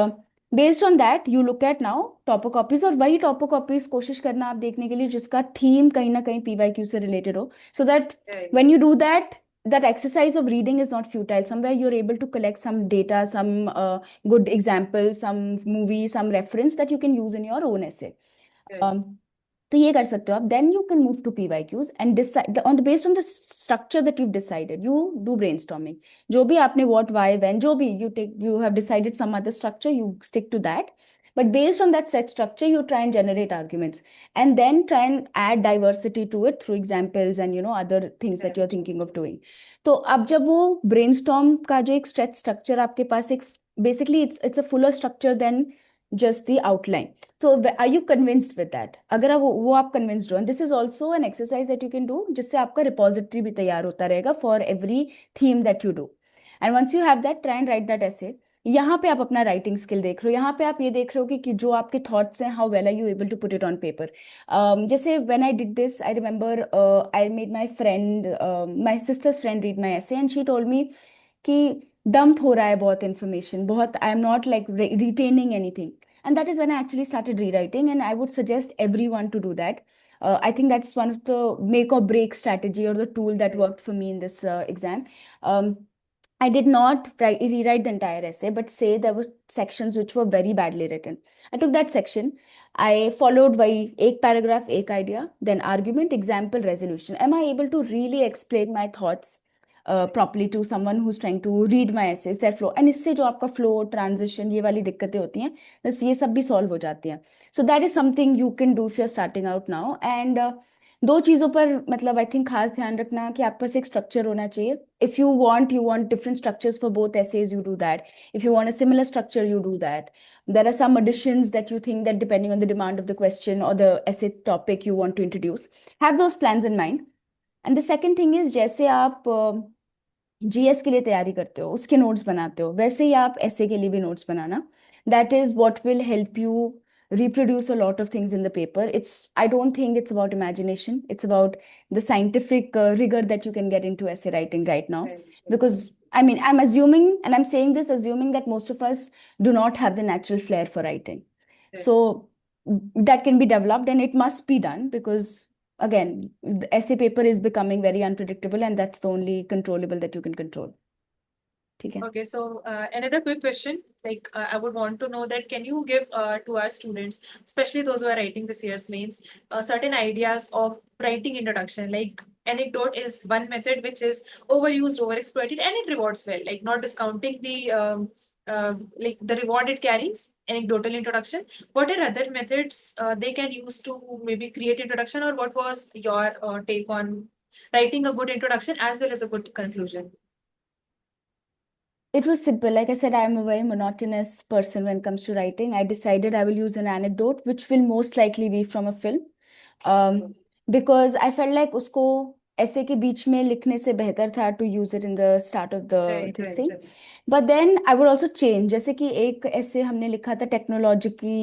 based on that you look at now topper copies, और वही topper copies कोशिश करना आप देखने के लिए जिसका थीम कहीं ना कहीं पीवाईक्यू से रिलेटेड हो, so that Right. When you do that, that exercise of reading is not futile. Somewhere you're able to collect some data, some good example, some movie, some reference that you can use in your own essay. Right. तो ये कर सकते हो आप. Then you can move to PYQs and decide on the based on the structure that you decided, you do brainstorming. जो भी आपने what why when जो भी you have decided some other structure, you stick to that. But based on that set structure, you try and generate arguments, and then try and add diversity to it through examples and other things that Right. you're thinking of doing. तो अब जब वो brainstorm का जो एक stretch structure आपके पास एक, basically it's a fuller structure than just the outline. So are you convinced with that? अगर आप वो आप convinced हो, and this is also an exercise that you can do जिससे आपका repository भी तैयार होता रहेगा for every theme that you do. And once you have that, try and write that essay. यहाँ पे आप अपना राइटिंग स्किल देख रहे हो, यहाँ पे आप ये देख रहे हो कि जो आपके थॉट्स हैं, how well are you able to put it on paper. जैसे when I did this, I remember I made my friend, my sister's friend read my essay, and she told me कि dump हो रहा है बहुत information, बहुत, I am not like retaining anything. And that is when I actually started rewriting, and I would suggest everyone to do that. I think that's one of the make or break strategy or the tool that Right. worked for me in this exam. Um, I did not rewrite the entire essay, but say there were sections which were very badly written. I took that section. I followed by एक paragraph, एक idea, then argument, example, resolution. Am I able to really explain my thoughts properly to someone who's trying to read my essays, their flow? And इससे जो आपका flow, transition, ये वाली दिक्कतें होती हैं, बस ये सब भी solve हो जाती हैं. So that is something you can do if you're starting out now. And दो चीज़ों पर मतलब आई थिंक खास ध्यान रखना कि आपके पास एक स्ट्रक्चर होना चाहिए. If you want different structures for both essays, you do that. If you want a similar structure, you do that. There are some additions that you think that depending on the demand of the question or the essay topic you want to introduce. Have those plans in mind. And the second thing is, जैसे आप GS के लिए तैयारी करते हो, उसके notes बनाते हो, वैसे ही आप ऐसे के लिए भी notes banana. That is what will help you reproduce a lot of things in the paper. I don't think it's about imagination. It's about the scientific rigor that you can get into essay writing right now. Right. Because, I mean, I'm assuming, and I'm saying this assuming that most of us do not have the natural flair for writing. Right. So that can be developed, and it must be done because, again, the essay paper is becoming very unpredictable, and that's the only controllable that you can control. ठीक है. Okay, so another quick question, like I would want to know that can you give to our students, especially those who are writing this year's mains, certain ideas of writing introduction? Like anecdote is one method which is overused, overexploited, and it rewards well. Like not discounting the like the reward it carries. Anecdotal introduction. What are other methods they can use to maybe create introduction, or what was your take on writing a good introduction as well as a good conclusion? It was simple. Like I said, I am a very monotonous person when it comes to writing. I decided I will use an anecdote, which will most likely be from a film. Because I felt like उसको ऐसे के बीच में लिखने से बेहतर था to use it in the start of the Right, this right, thing. right. But then I would also change. जैसे कि एक ऐसे हमने लिखा था technology,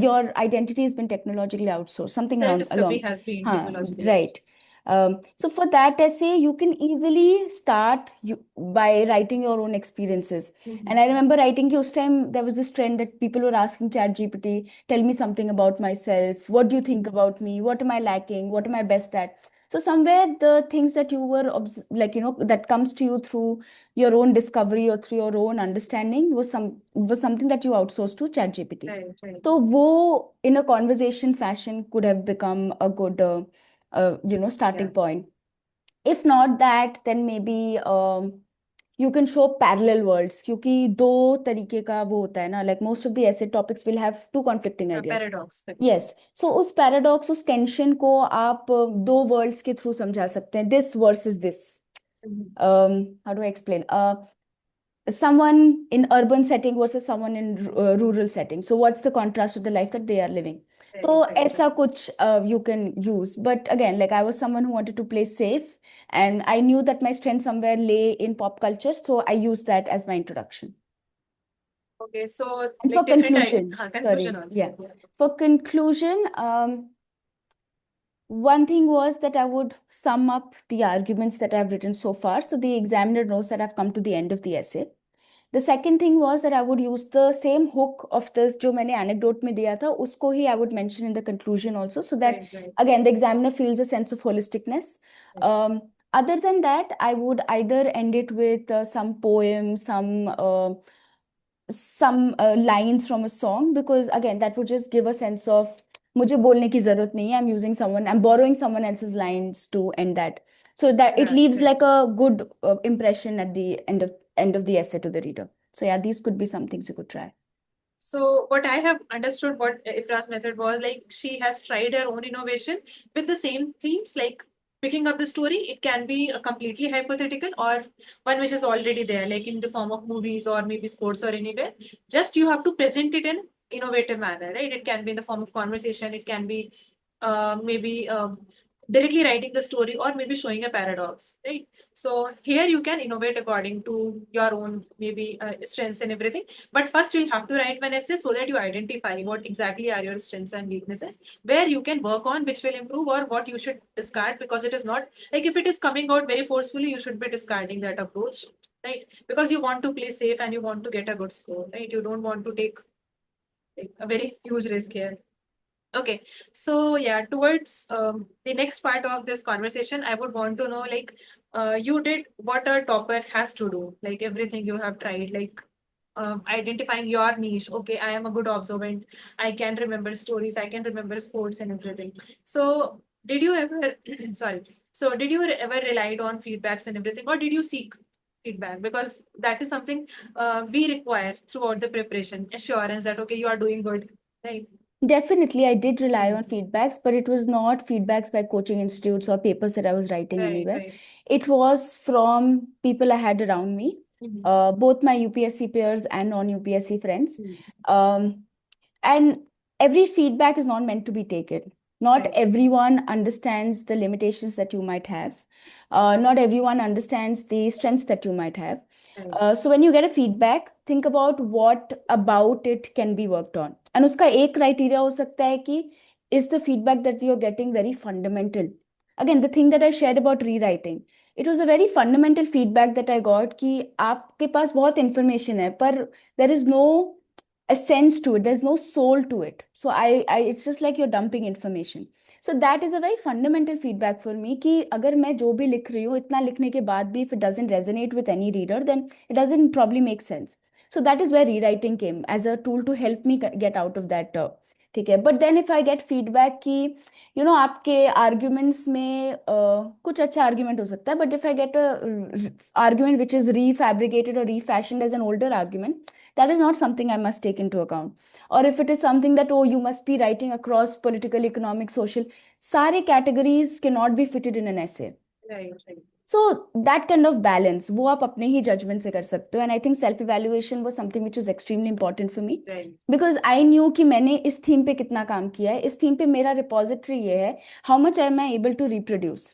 your identity has been technologically outsourced, something around Self-discovery along. has been हाँ, technologically right. outsourced. So for that essay, you can easily start by writing your own experiences. And I remember writing कि उस time there was this trend that people were asking ChatGPT, tell me something about myself. What do you think about me? What am I lacking? What am I best at? So somewhere the things that you were like that comes to you through your own discovery or through your own understanding was something that you outsourced to ChatGPT. Right, right. So वो in a conversation fashion could have become a good starting Yeah. point. If not that, then maybe you can show parallel worlds क्योंकि दो तरीके का वो होता है ना, like most of the essay topics will have two conflicting ideas. Paradox. Yes, so उस paradox, उस tension को आप दो worlds के through समझा सकते हैं, this versus this. How do I explain? Someone in urban setting versus someone in rural setting. So what's the contrast of the life that they are living? Right, So right, ऐसा कुछ you can use. But again, like I was someone who wanted to play safe, and I knew that my strength somewhere lay in pop culture, so I used that as my introduction. Okay, so And for like different idea, conclusion, conclusion sorry, also. yeah, for conclusion, one thing was that I would sum up the arguments that I've written so far, so the examiner knows that I've come to the end of the essay. The second thing was that I would use the same hook of this जो मैंने anecdote में दिया था उसको ही I would mention in the conclusion also, so that Right, right. again the examiner feels a sense of holisticness. Other than that, I would either end it with some poem, some lines from a song, because again that would just give a sense of मुझे बोलने की जरूरत नहीं है, I'm borrowing someone else's lines to end that, so that it Yeah, leaves right. like a good impression at the end of the essay to the reader. So yeah, these could be some things you could try. So what I have understood what Ifra's method was, like she has tried her own innovation with the same themes, like picking up the story. It can be a completely hypothetical or one which is already there, like in the form of movies or maybe sports or anywhere. Just you have to present it in innovative manner, right? It can be in the form of conversation. It can be maybe directly writing the story or maybe showing a paradox, right? So here you can innovate according to your own maybe strengths and everything. But first you'll have to write one essay so that you identify what exactly are your strengths and weaknesses, where you can work on, which will improve, or what you should discard, because it is not like if it is coming out very forcefully, you should be discarding that approach, right? Because you want to play safe and you want to get a good score, right? You don't want to take like, a very huge risk here. Okay, so yeah, towards the next part of this conversation, I would want to know like you did what a topper has to do, like everything you have tried, like identifying your niche. Okay, I am a good observant. I can remember stories. I can remember sports and everything. So did you ever, sorry. So did you ever relied on feedbacks and everything, or did you seek feedback? Because that is something we require throughout the preparation, assurance that okay, you are doing good, right? Definitely, I did rely on Mhm. feedbacks, but it was not feedbacks by coaching institutes or papers that I was writing Right, anywhere. right. It was from people I had around me, Mhm. both my UPSC peers and non-UPSC friends. Mhm. Um, and every feedback is not meant to be taken. Not Right, everyone understands the limitations that you might have. Not everyone understands the strengths that you might have. right. So when you get a feedback, think about what about it can be worked on. And उसका एक criteria हो सकता है कि is the feedback that you're getting very fundamental? Again, the thing that I shared about rewriting, it was a very fundamental feedback that I got कि आपके पास बहुत information है पर there is no a sense to it, there's no soul to it, so I it's just like you're dumping information. So that is a very fundamental feedback for me कि अगर मैं जो भी लिख रही हूँ इतना लिखने के बाद भी if it doesn't resonate with any reader, then it doesn't probably make sense. So that is where rewriting came as a tool to help me get out of that ठीक है. But then if I get feedback कि आपके arguments में कुछ अच्छा argument हो सकता है, but if I get a argument which is refabricated or refashioned as an older argument, that is not something I must take into account. Or if it is something that, oh, you must be writing across political, economic, social, सारे categories cannot be fitted in an essay. Right, right. So that kind of balance, वो आप अपने ही judgment से कर सकते हो. And I think self evaluation was something which was extremely important for me. Right. Because I knew कि मैंने इस theme पे कितना काम किया है, इस theme पे मेरा repository ये है, how much am I able to reproduce?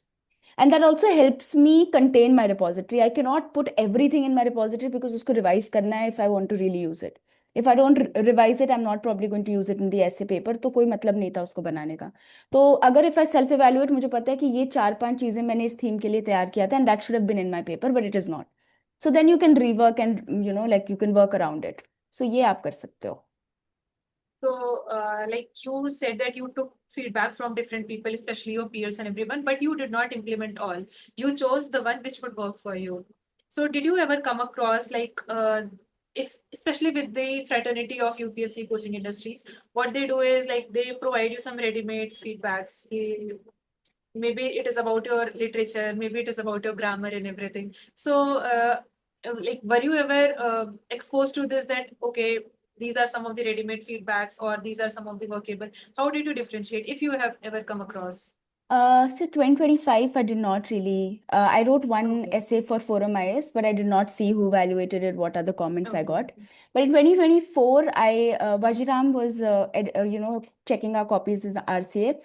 And that also helps me contain my repository. I cannot put everything in my repository because उसको revise करना है if I want to really use it. If I don't revise it, I am not probably going to use it in the essay paper, तो कोई मतलब नहीं था उसको बनाने का। तो अगर इफ आई सेल्फ इवेल्युएट, मुझे पता है कि ये 4-5 चीजें मैंने इस थीम के लिए तैयार किया था and that should have been in my paper but it is not, so then you can rework and like you can work around it. So ये आप कर सकते हो। So, like you said that you took feedback from different people, especially your peers and everyone, but you did not implement all. You chose the one which would work for you. So, did you ever come across like if especially with the fraternity of UPSC coaching industries, what they do is like they provide you some ready-made feedbacks. Maybe it is about your literature, maybe it is about your grammar and everything. So, like, were you ever exposed to this that, okay, these are some of the ready-made feedbacks or these are some of the workable? How did you differentiate if you have ever come across? So 2025, I did not really. I wrote one Okay. essay for Forum IS, but I did not see who evaluated it, what are the comments I Okay. got. But in 2024, Vajiram was, checking our copies as RCA.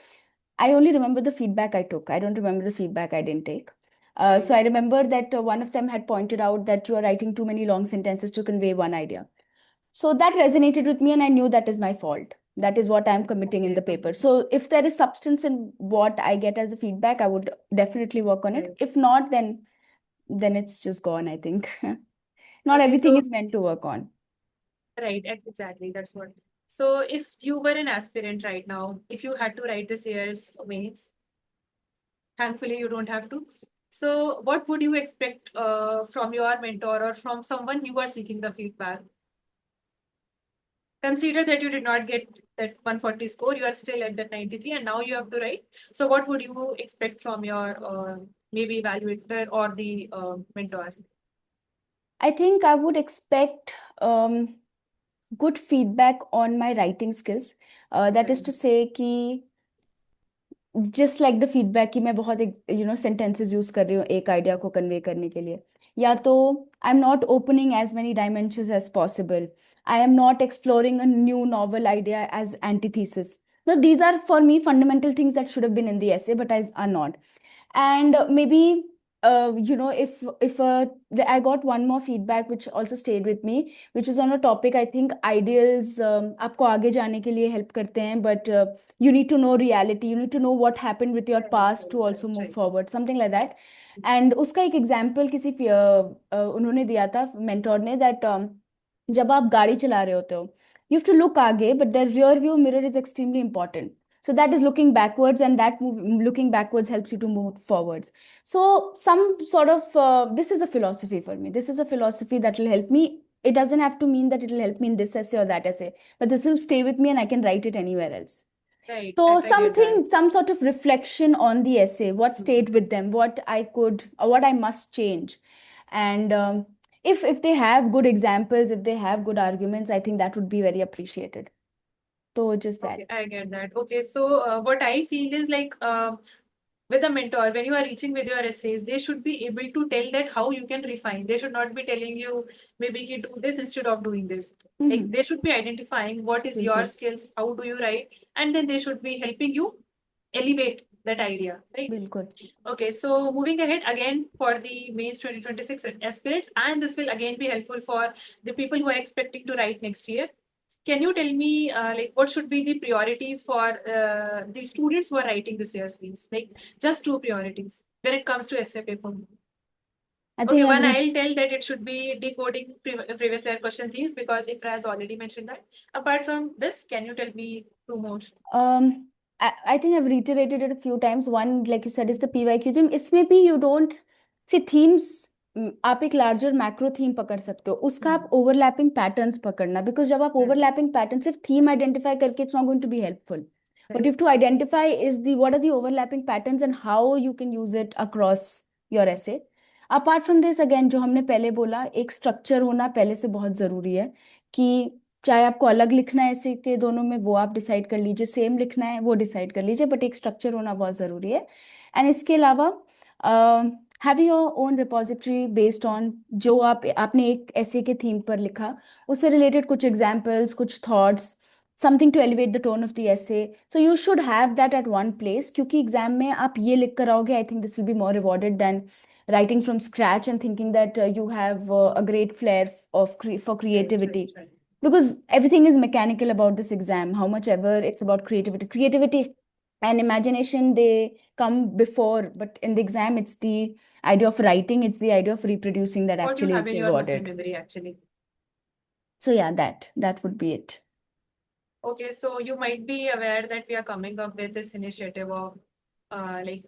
I only remember the feedback I took. I don't remember the feedback I didn't take. So Right. I remember that one of them had pointed out that you are writing too many long sentences to convey one idea. So that resonated with me, and I knew that is my fault. That is what I'm committing in the Okay. paper. So if there is substance in what I get as a feedback, I would definitely work on it. Right. If not, then it's just gone, I think. Not Okay. everything So, is meant to work on. right. Exactly. That's what. So, if you were an aspirant right now, if you had to write this year's mains, thankfully you don't have to. So, what would you expect from your mentor or from someone you are seeking the feedback? Consider that you did not get that 140 score, you are still at that 93, and now you have to write. So, what would you expect from your maybe evaluator or the mentor? I think I would expect good feedback on my writing skills. That is Right. to say कि just like the feedback कि मैं बहुत sentences use कर रही हूँ एक idea को convey करने के लिए, या तो I am not opening as many dimensions as possible, I am not exploring a new novel idea as antithesis. No, these are for me fundamental things that should have been in the essay, but I are not. And maybe if I got one more feedback which also stayed with me, which is on a topic I think ideals आपको आगे जाने के लिए help करते हैं, but you need to know reality, you need to know what happened with your Right, past right, to right, also move right. forward, something like that. And उसका एक example किसी उन्होंने दिया था मेंटोर ने, दैट जब आप गाड़ी चला रहे होते हो यू हैव टू लुक आगे, but the rear view mirror is extremely important. So that is looking backwards, and looking backwards helps you to move forwards. So some sort of this is a philosophy for me. This is a philosophy that will help me. It doesn't have to mean that it will help me in this essay or that essay, but this will stay with me and I can write it anywhere else. Right, So I get that. some sort of reflection on the essay, what stayed with them, what I could, or what I must change. And if they have good examples, if they have good arguments, I think that would be very appreciated. So just Okay, that. I get that. Okay, so what I feel is like with a mentor, when you are reaching with your essays, they should be able to tell that how you can refine. They should not be telling you maybe you do this instead of doing this. Like Mm-hmm. they should be identifying what is your बिल्कुल. skills, how do you write, and then they should be helping you elevate that idea, right? बिल्कुल. Okay, so moving ahead again for the Mains 2026 aspirants, and this will again be helpful for the people who are expecting to write next year. Can you tell me, like, what should be the priorities for the students who are writing this year's piece? Like, just two priorities when it comes to essay paper. I Okay, think one every I'll tell that it should be decoding previous year question themes because Ifra has already mentioned that. Apart from this, can you tell me two more? um I think I've reiterated it a few times. One, like you said, is the PYQ theme. इसमें भी you don't see themes. आप एक larger macro theme पकड़ सकते हो, उसका आप overlapping patterns पकड़ना, because जब आप Right, overlapping patterns सिर्फ theme identify करके, it's not going to be helpful. What right, you have to identify is the what are the overlapping patterns and how you can use it across your essay. Apart from this, again जो हमने पहले बोला, एक structure होना पहले से बहुत जरूरी है, कि चाहे आपको अलग लिखना है ऐसे के दोनों में, वो आप डिसाइड कर लीजिए, सेम लिखना है वो डिसाइड कर लीजिए, बट एक स्ट्रक्चर होना बहुत ज़रूरी है. एंड इसके अलावा having your own repository based on जो आपने एक ऐसे के थीम पर लिखा, उससे रिलेटेड कुछ एग्जाम्पल्स, कुछ thoughts, something to elevate the tone of the essay. So you should have that at one place, क्योंकि एग्जाम में आप ये लिख कर आओगे, I think this will be more rewarded than writing from scratch and thinking that you have a great flair of for right, right, creativity. right. because everything is mechanical about this exam, how much ever it's about creativity and imagination, they come before, but in the exam it's the idea of writing, it's the idea of reproducing that What you actually have is in your muscle rewarded. memory actually. So yeah, that would be it. Okay, so you might be aware that we are coming up with this initiative of like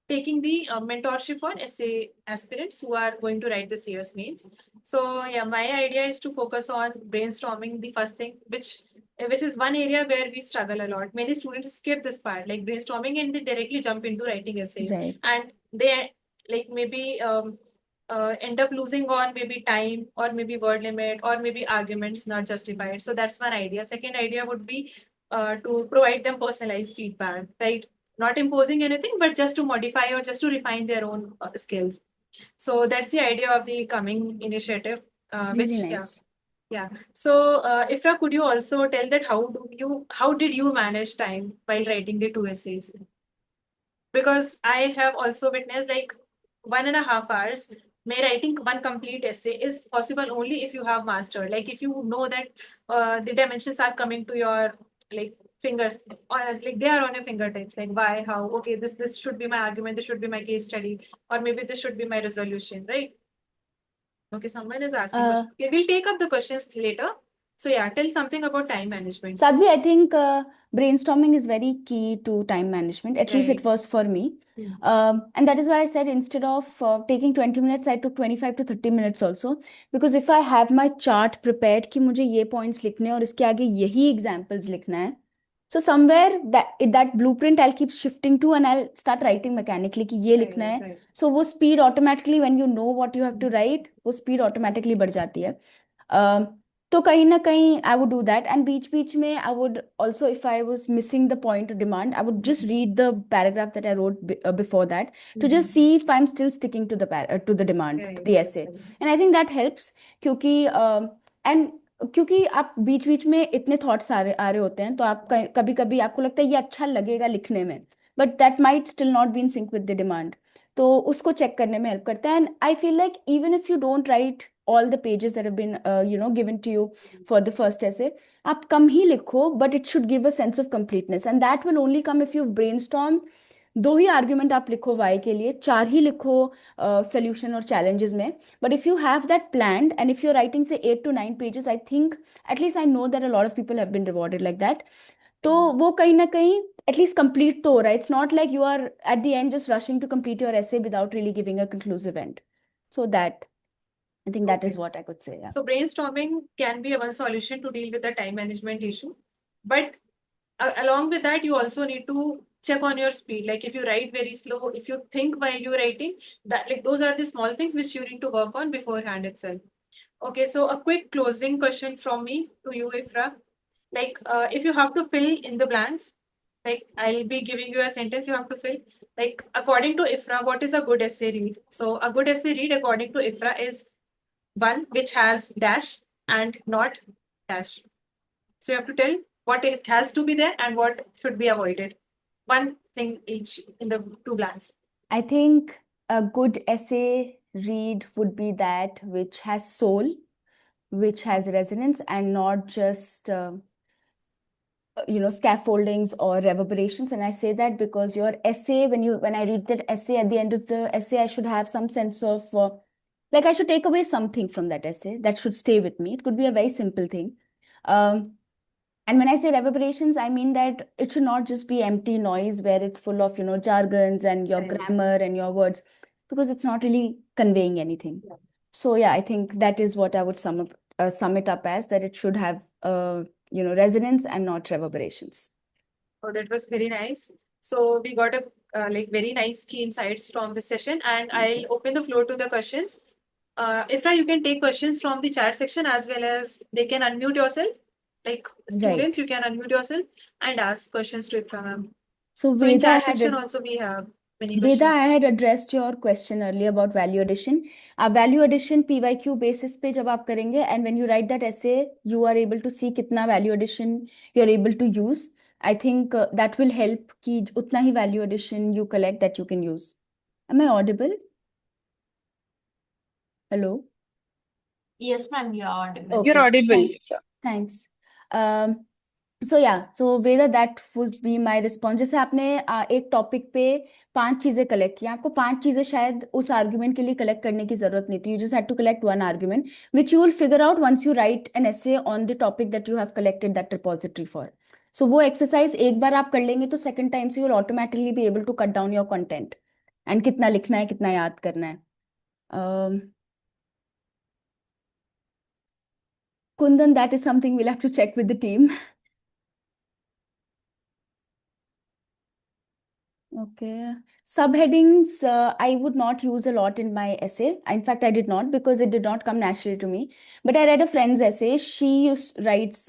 taking the mentorship for essay aspirants who are going to write the CS mains. So yeah, my idea is to focus on brainstorming the first thing, which is one area where we struggle a lot. Many students skip this part, like brainstorming, and they directly jump into writing essays, Right. and they like maybe end up losing on maybe time or maybe word limit or maybe arguments not justified. So that's one idea. Second idea would be to provide them personalized feedback, right? Not imposing anything, but just to modify or just to refine their own skills. So that's the idea of the coming initiative, Really which yeah, nice. yeah. So Ifra, could you also tell that how did you manage time while writing the two essays? Because I have also witnessed like 1.5 hours. May writing one complete essay is possible only if you have mastered. Like if you know that the dimensions are coming to your like fingers, or like they are on your fingertips. Like why, how? Okay, this should be my argument. This should be my case study, or maybe this should be my resolution, right? Okay, someone is asking uh questions. Okay, we'll take up the questions later. So yeah, tell something about time management. Sadhvi, I think brainstorming is very key to time management. At least it Right. was for me. Hmm. And that is why I said instead of taking 20 minutes, I took 25 to 30 minutes also. Because if I have my chart prepared कि मुझे ये points लिखने हैं और इसके आगे यही examples लिखना है. So somewhere that blueprint I'll keep shifting to and I'll start writing mechanically कि ये लिखना Right, है. right. So वो speed automatically when you know what you have to write, वो speed automatically बढ़ जाती है. Um, तो कहीं ना कहीं I would do that and बीच बीच में I would also if I was missing the point or demand I would just read the paragraph that I wrote before that to just see if I'm still sticking to the to the demand to Right, the right, essay right. and I think that helps क्योंकि and क्योंकि आप बीच बीच में इतने thoughts आ रहे होते हैं तो आप कभी कभी आपको लगता है ये अच्छा लगेगा लिखने में but that might still not be in sync with the demand तो उसको चेक करने में हेल्प करता है and I feel like even if you don't write all the pages that have been given to you for the first essay आप कम ही लिखो but it should give a sense of completeness and that will only come if you've brainstormed दो ही argument आप लिखो Y के लिए चार ही लिखो solution और चैलेंजेस में but if you have that planned and if your writing से 8 to 9 pages I think at least I know that a lot of people have been rewarded like that तो वो कहीं ना कहीं एटलीस्ट कंप्लीट तो हो रहा है it's not like you are at the end just rushing to complete your essay without really giving a conclusive end so that I think that is Okay. what I could say. Yeah. So brainstorming can be a one solution to deal with the time management issue. But along with that, you also need to check on your speed. Like if you write very slow, if you think while you're writing, that like those are the small things which you need to work on beforehand itself. Okay, so a quick closing question from me to you, Ifra. Like if you have to fill in the blanks, like I'll be giving you a sentence you have to fill. Like according to Ifra, what is a good essay read? So a good essay read according to Ifra is one which has dash and not dash. So you have to tell what it has to be there and what should be avoided. One thing each in the two blanks. I think a good essay read would be that which has soul, which has resonance, and not just scaffoldings or reverberations. And I say that because your essay, when I read that essay, at the end of the essay I should have some sense of like I should take away something from that essay that should stay with me. It could be a very simple thing. And when I say reverberations, I mean that it should not just be empty noise where it's full of, jargons and your Right. grammar and your words, because it's not really conveying anything. Yeah. So yeah, I think that is what I would sum it up as, that it should have resonance and not reverberations. Oh, that was very nice. So we got a like very nice key insights from this session, and Thank I'll you. open the floor to the questions. Ifra, you can take questions from the chat section as well as they can unmute yourself. Like students, Right. you can unmute yourself and ask questions to Ifra ma'am. So So in Veda, chat section also we have many Veda, questions. I had addressed your question earlier about value addition. Value addition PYQ basis पे जब आप करेंगे and when you write that essay, you are able to see कितना value addition you are able to use. I think that will help कि उतना ही value addition you collect that you can use. Am I audible? Hello? Yes, ma'am, you are audible. You're Okay, audible. thanks. So yeah, so Veda, that would be my response. जैसे आपने एक topic पे 5 चीजें collect की, आपको 5 चीजें शायद उस आर्ग्यूमेंट के लिए कलेक्ट करने की जरूरत नहीं थी. You just had to collect one argument which you will figure out once you write an essay on the topic that you have collected that repository for. So वो एक्सरसाइज एक बार आप कर लेंगे तो सेकंड टाइम से you will automatically be able to cut down your content and कितना लिखना है कितना याद करना है. Kundan, that is something we'll have to check with the team. Okay. Subheadings, I would not use a lot in my essay. In fact, I did not because it did not come naturally to me. But I read a friend's essay. Writes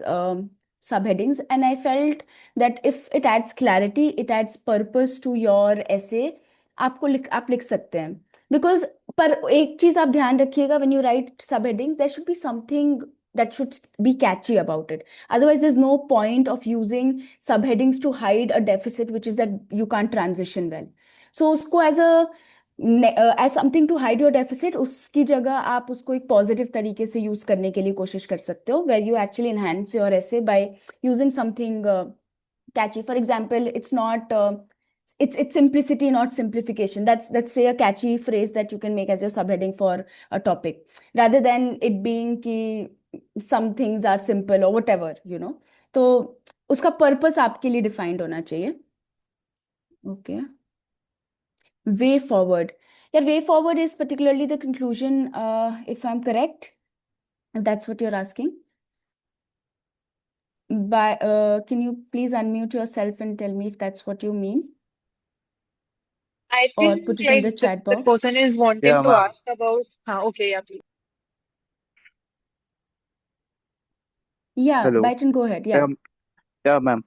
subheadings, and I felt that if it adds clarity, it adds purpose to your essay, आप लिख सकते हैं. Because पर एक चीज आप ध्यान रखिएगा, when you write subheadings, there should be something that should be catchy about it. Otherwise, there's no point of using subheadings to hide a deficit, which is that you can't transition well. So उसको as something to hide your deficit, उसकी जगह आप उसको एक positive तरीके से use करने के लिए कोशिश कर सकते हो, where you actually enhance your essay by using something catchy. For example, it's simplicity, not simplification. That's say a catchy phrase that you can make as your subheading for a topic, rather than it being कि some things are simple or whatever, you know. तो उसका purpose आपके लिए defined होना चाहिए. Okay. Way forward. यार way forward is particularly the conclusion, if I am correct, if that's what you're asking. Can you please unmute yourself and tell me if that's what you mean, I or think put it in the like chat the box? person is wanting Yeah, to ma'am. ask about. Okay, yeah, please. Yeah, Hello. Byton, go ahead. Yeah. Yeah, ma'am.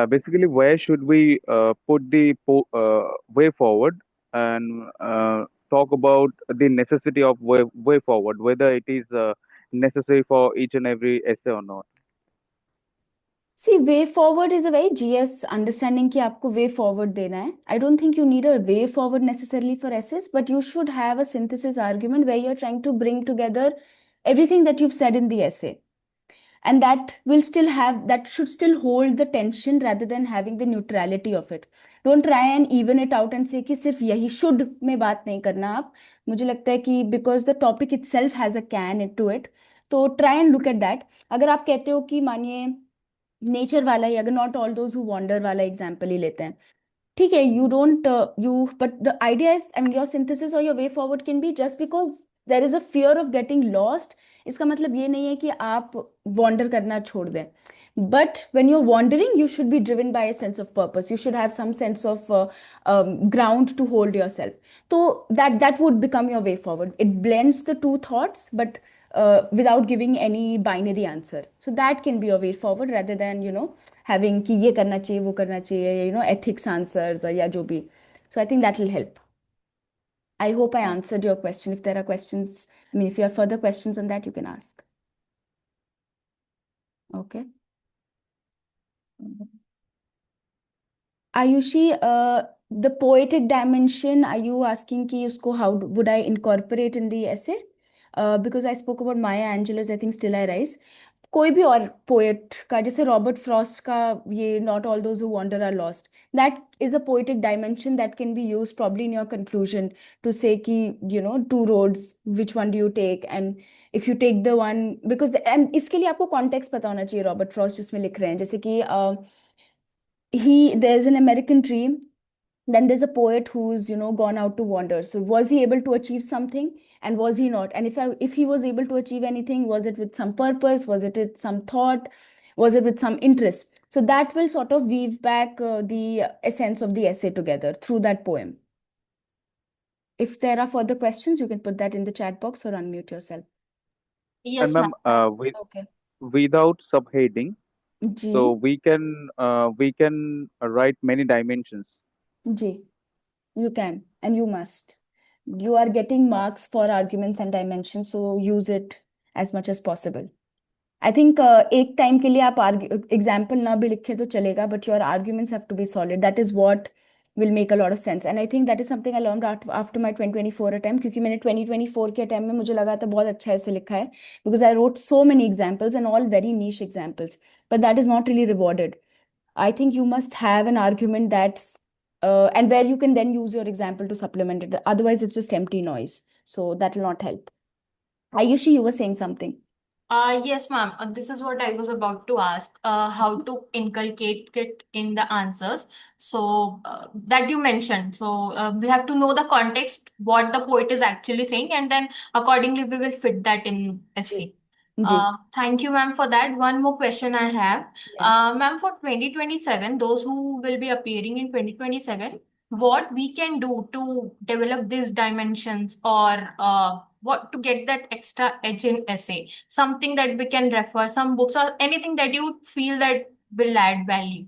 Basically, where should we put the way forward and talk about the necessity of way forward, whether it is necessary for each and every essay or not? See, way forward is a very GS understanding कि आपको way forward देना है. I don't think you need a way forward necessarily for essays, but you should have a synthesis argument where you're trying to bring together everything that you've said in the essay. And that should still hold the tension rather than having the neutrality of it. Don't try and even it out and say कि सिर्फ यही should में बात नहीं करना आप. मुझे लगता है कि because the topic itself has a can into it, तो try and look at that. अगर आप कहते हो कि मानिए नेचर वाला ही, अगर not all those who wander वाला एग्जाम्पल ही लेते हैं, ठीक है, you don't you but the idea is, I mean your synthesis और your way forward can be just because there is a fear of getting lost. इसका मतलब ये नहीं है कि आप वॉन्डर करना छोड़ दें, but when you're wandering you should be driven by a sense of purpose. You should have some sense of ground to hold yourself. So that would become your way forward. It blends the two thoughts, but without giving any binary answer. So that can be your way forward rather than having कि ये करना चाहिए वो करना चाहिए, ethics answers or या जो भी. So I think that will help. I hope I answered your question. If there are questions, I mean, if you have further questions on that, you can ask. Okay. Ayushi, the poetic dimension, are you asking ki usko how would I incorporate in the essay? Because I spoke about Maya Angelou's, I think Still I Rise. कोई भी और poet का, जैसे Robert Frost का ये not all those who wander are lost, that is a poetic dimension that can be use probably in your conclusion to say कि two roads, which one do you take, and if you take the one because, and इसके लिए आपको context पता होना चाहिए. Robert Frost जिसमें लिख रहे हैं, जैसे कि there's an American dream, then there's a poet who's gone out to wander. So was he able to achieve something, and was he not? And if he was able to achieve anything, was it with some purpose, was it with some thought, was it with some interest? So that will sort of weave back the essence of the essay together through that poem. If there are further questions, you can put that in the chat box or unmute yourself. Yes, And ma'am, ma'am. Okay. without subheading, जी. so we can write many dimensions. जी. You can and you must. You are getting marks for arguments and dimensions, so use it as much as possible. I think एक time के लिए आप example ना भी लिखे तो चलेगा, but your arguments have to be solid. That is what will make a lot of sense. And I think that is something I learned after my 2024 attempt, क्योंकि मैंने 2024 के attempt में मुझे लगा था बहुत अच्छा ऐसे लिखा है, because I wrote so many examples and all very niche examples, but that is not really rewarded. I think you must have an argument that's and where you can then use your example to supplement it. Otherwise, it's just empty noise. So that will not help. Ayushi, you were saying something. Yes, ma'am. This is what I was about to ask. How to inculcate it in the answers. So that you mentioned. So we have to know the context, what the poet is actually saying, and then accordingly we will fit that in essay. Ji. Thank you, ma'am, for that. One more question I have. Yeah. Ma'am, for 2027, those who will be appearing in 2027, what we can do to develop these dimensions, or what to get that extra edge in essay? Something that we can refer, some books or anything that you feel that will add value.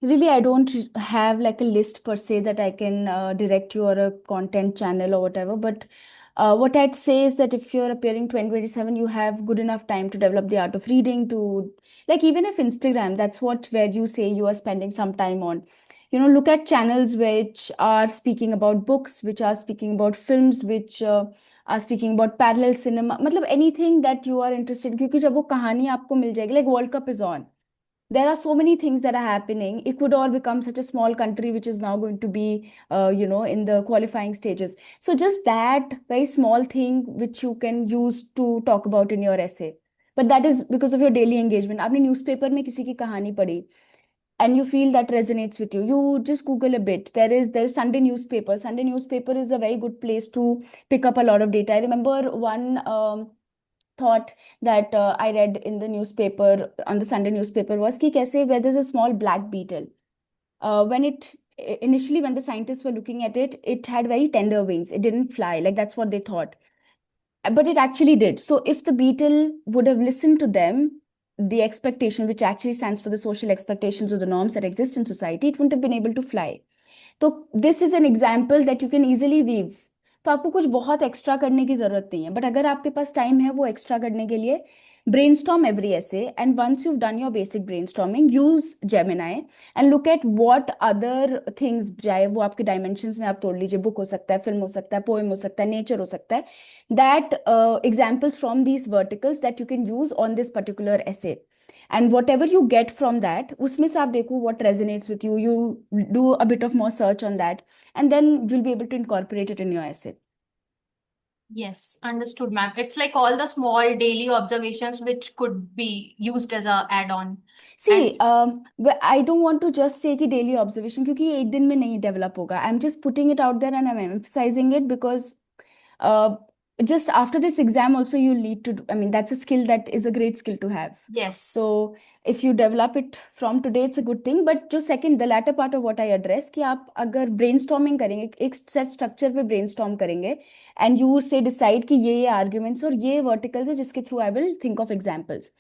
Really, I don't have like a list per se that I can direct you or a content channel or whatever. But what I'd say is that if you're appearing 2027, you have good enough time to develop the art of reading, to like, even if Instagram, that's what where you say you are spending some time on. Look at channels which are speaking about books, which are speaking about films, which are speaking about parallel cinema. मतलब anything that you are interested in, क्योंकि जब वो कहानी आपको मिल जाएगी, like World Cup is on, there are so many things that are happening. Ecuador becomes such a small country, which is now going to be, in the qualifying stages. So just that very small thing which you can use to talk about in your essay. But that is because of your daily engagement. आपने newspaper में किसी की कहानी पढ़ी, and you feel that resonates with you. You just Google a bit. There is Sunday newspaper. Sunday newspaper is a very good place to pick up a lot of data. I remember one thought that I read in the newspaper, on the Sunday newspaper, was कि कैसे where there's a small black beetle. Initially when the scientists were looking at it, it had very tender wings. It didn't fly. Like that's what they thought. But it actually did. So if the beetle would have listened to them, the expectation, which actually stands for the social expectations or the norms that exist in society, it wouldn't have been able to fly. तो this is an example that you can easily weave. तो आपको कुछ बहुत extra करने की जरूरत नहीं है, बट अगर आपके पास टाइम है वो एक्स्ट्रा करने के लिए, brainstorm every essay, and once you've done your basic brainstorming, use Gemini and look at what other things, चाहे वो आपके dimensions में आप तोड़ लीजिए, बुक हो सकता है, फिल्म हो सकता है, पोएम हो सकता है, नेचर हो सकता है, that examples from these verticals that you can use on this particular essay. And whatever you get from that, उसमें से आप देखो what resonates with you. You do a bit of more search on that, and then you'll be able to incorporate it in your essay. Yes, understood, ma'am. It's like all the small daily observations which could be used as a add-on. See, And I don't want to just say कि daily observation, क्योंकि ये एक दिन में नहीं develop होगा. I'm just putting it out there and I'm emphasizing it because uh, just after this exam also you need to I mean, that's a skill that is a great skill to have. yes, So if you develop it from today, it's a good thing. But जो second, the latter part of what I address, कि आप अगर brainstorming करेंगे, एक set structure पे brainstorm करेंगे, and you say decide कि ये arguments और ये verticals है जिसके through I will think of examples.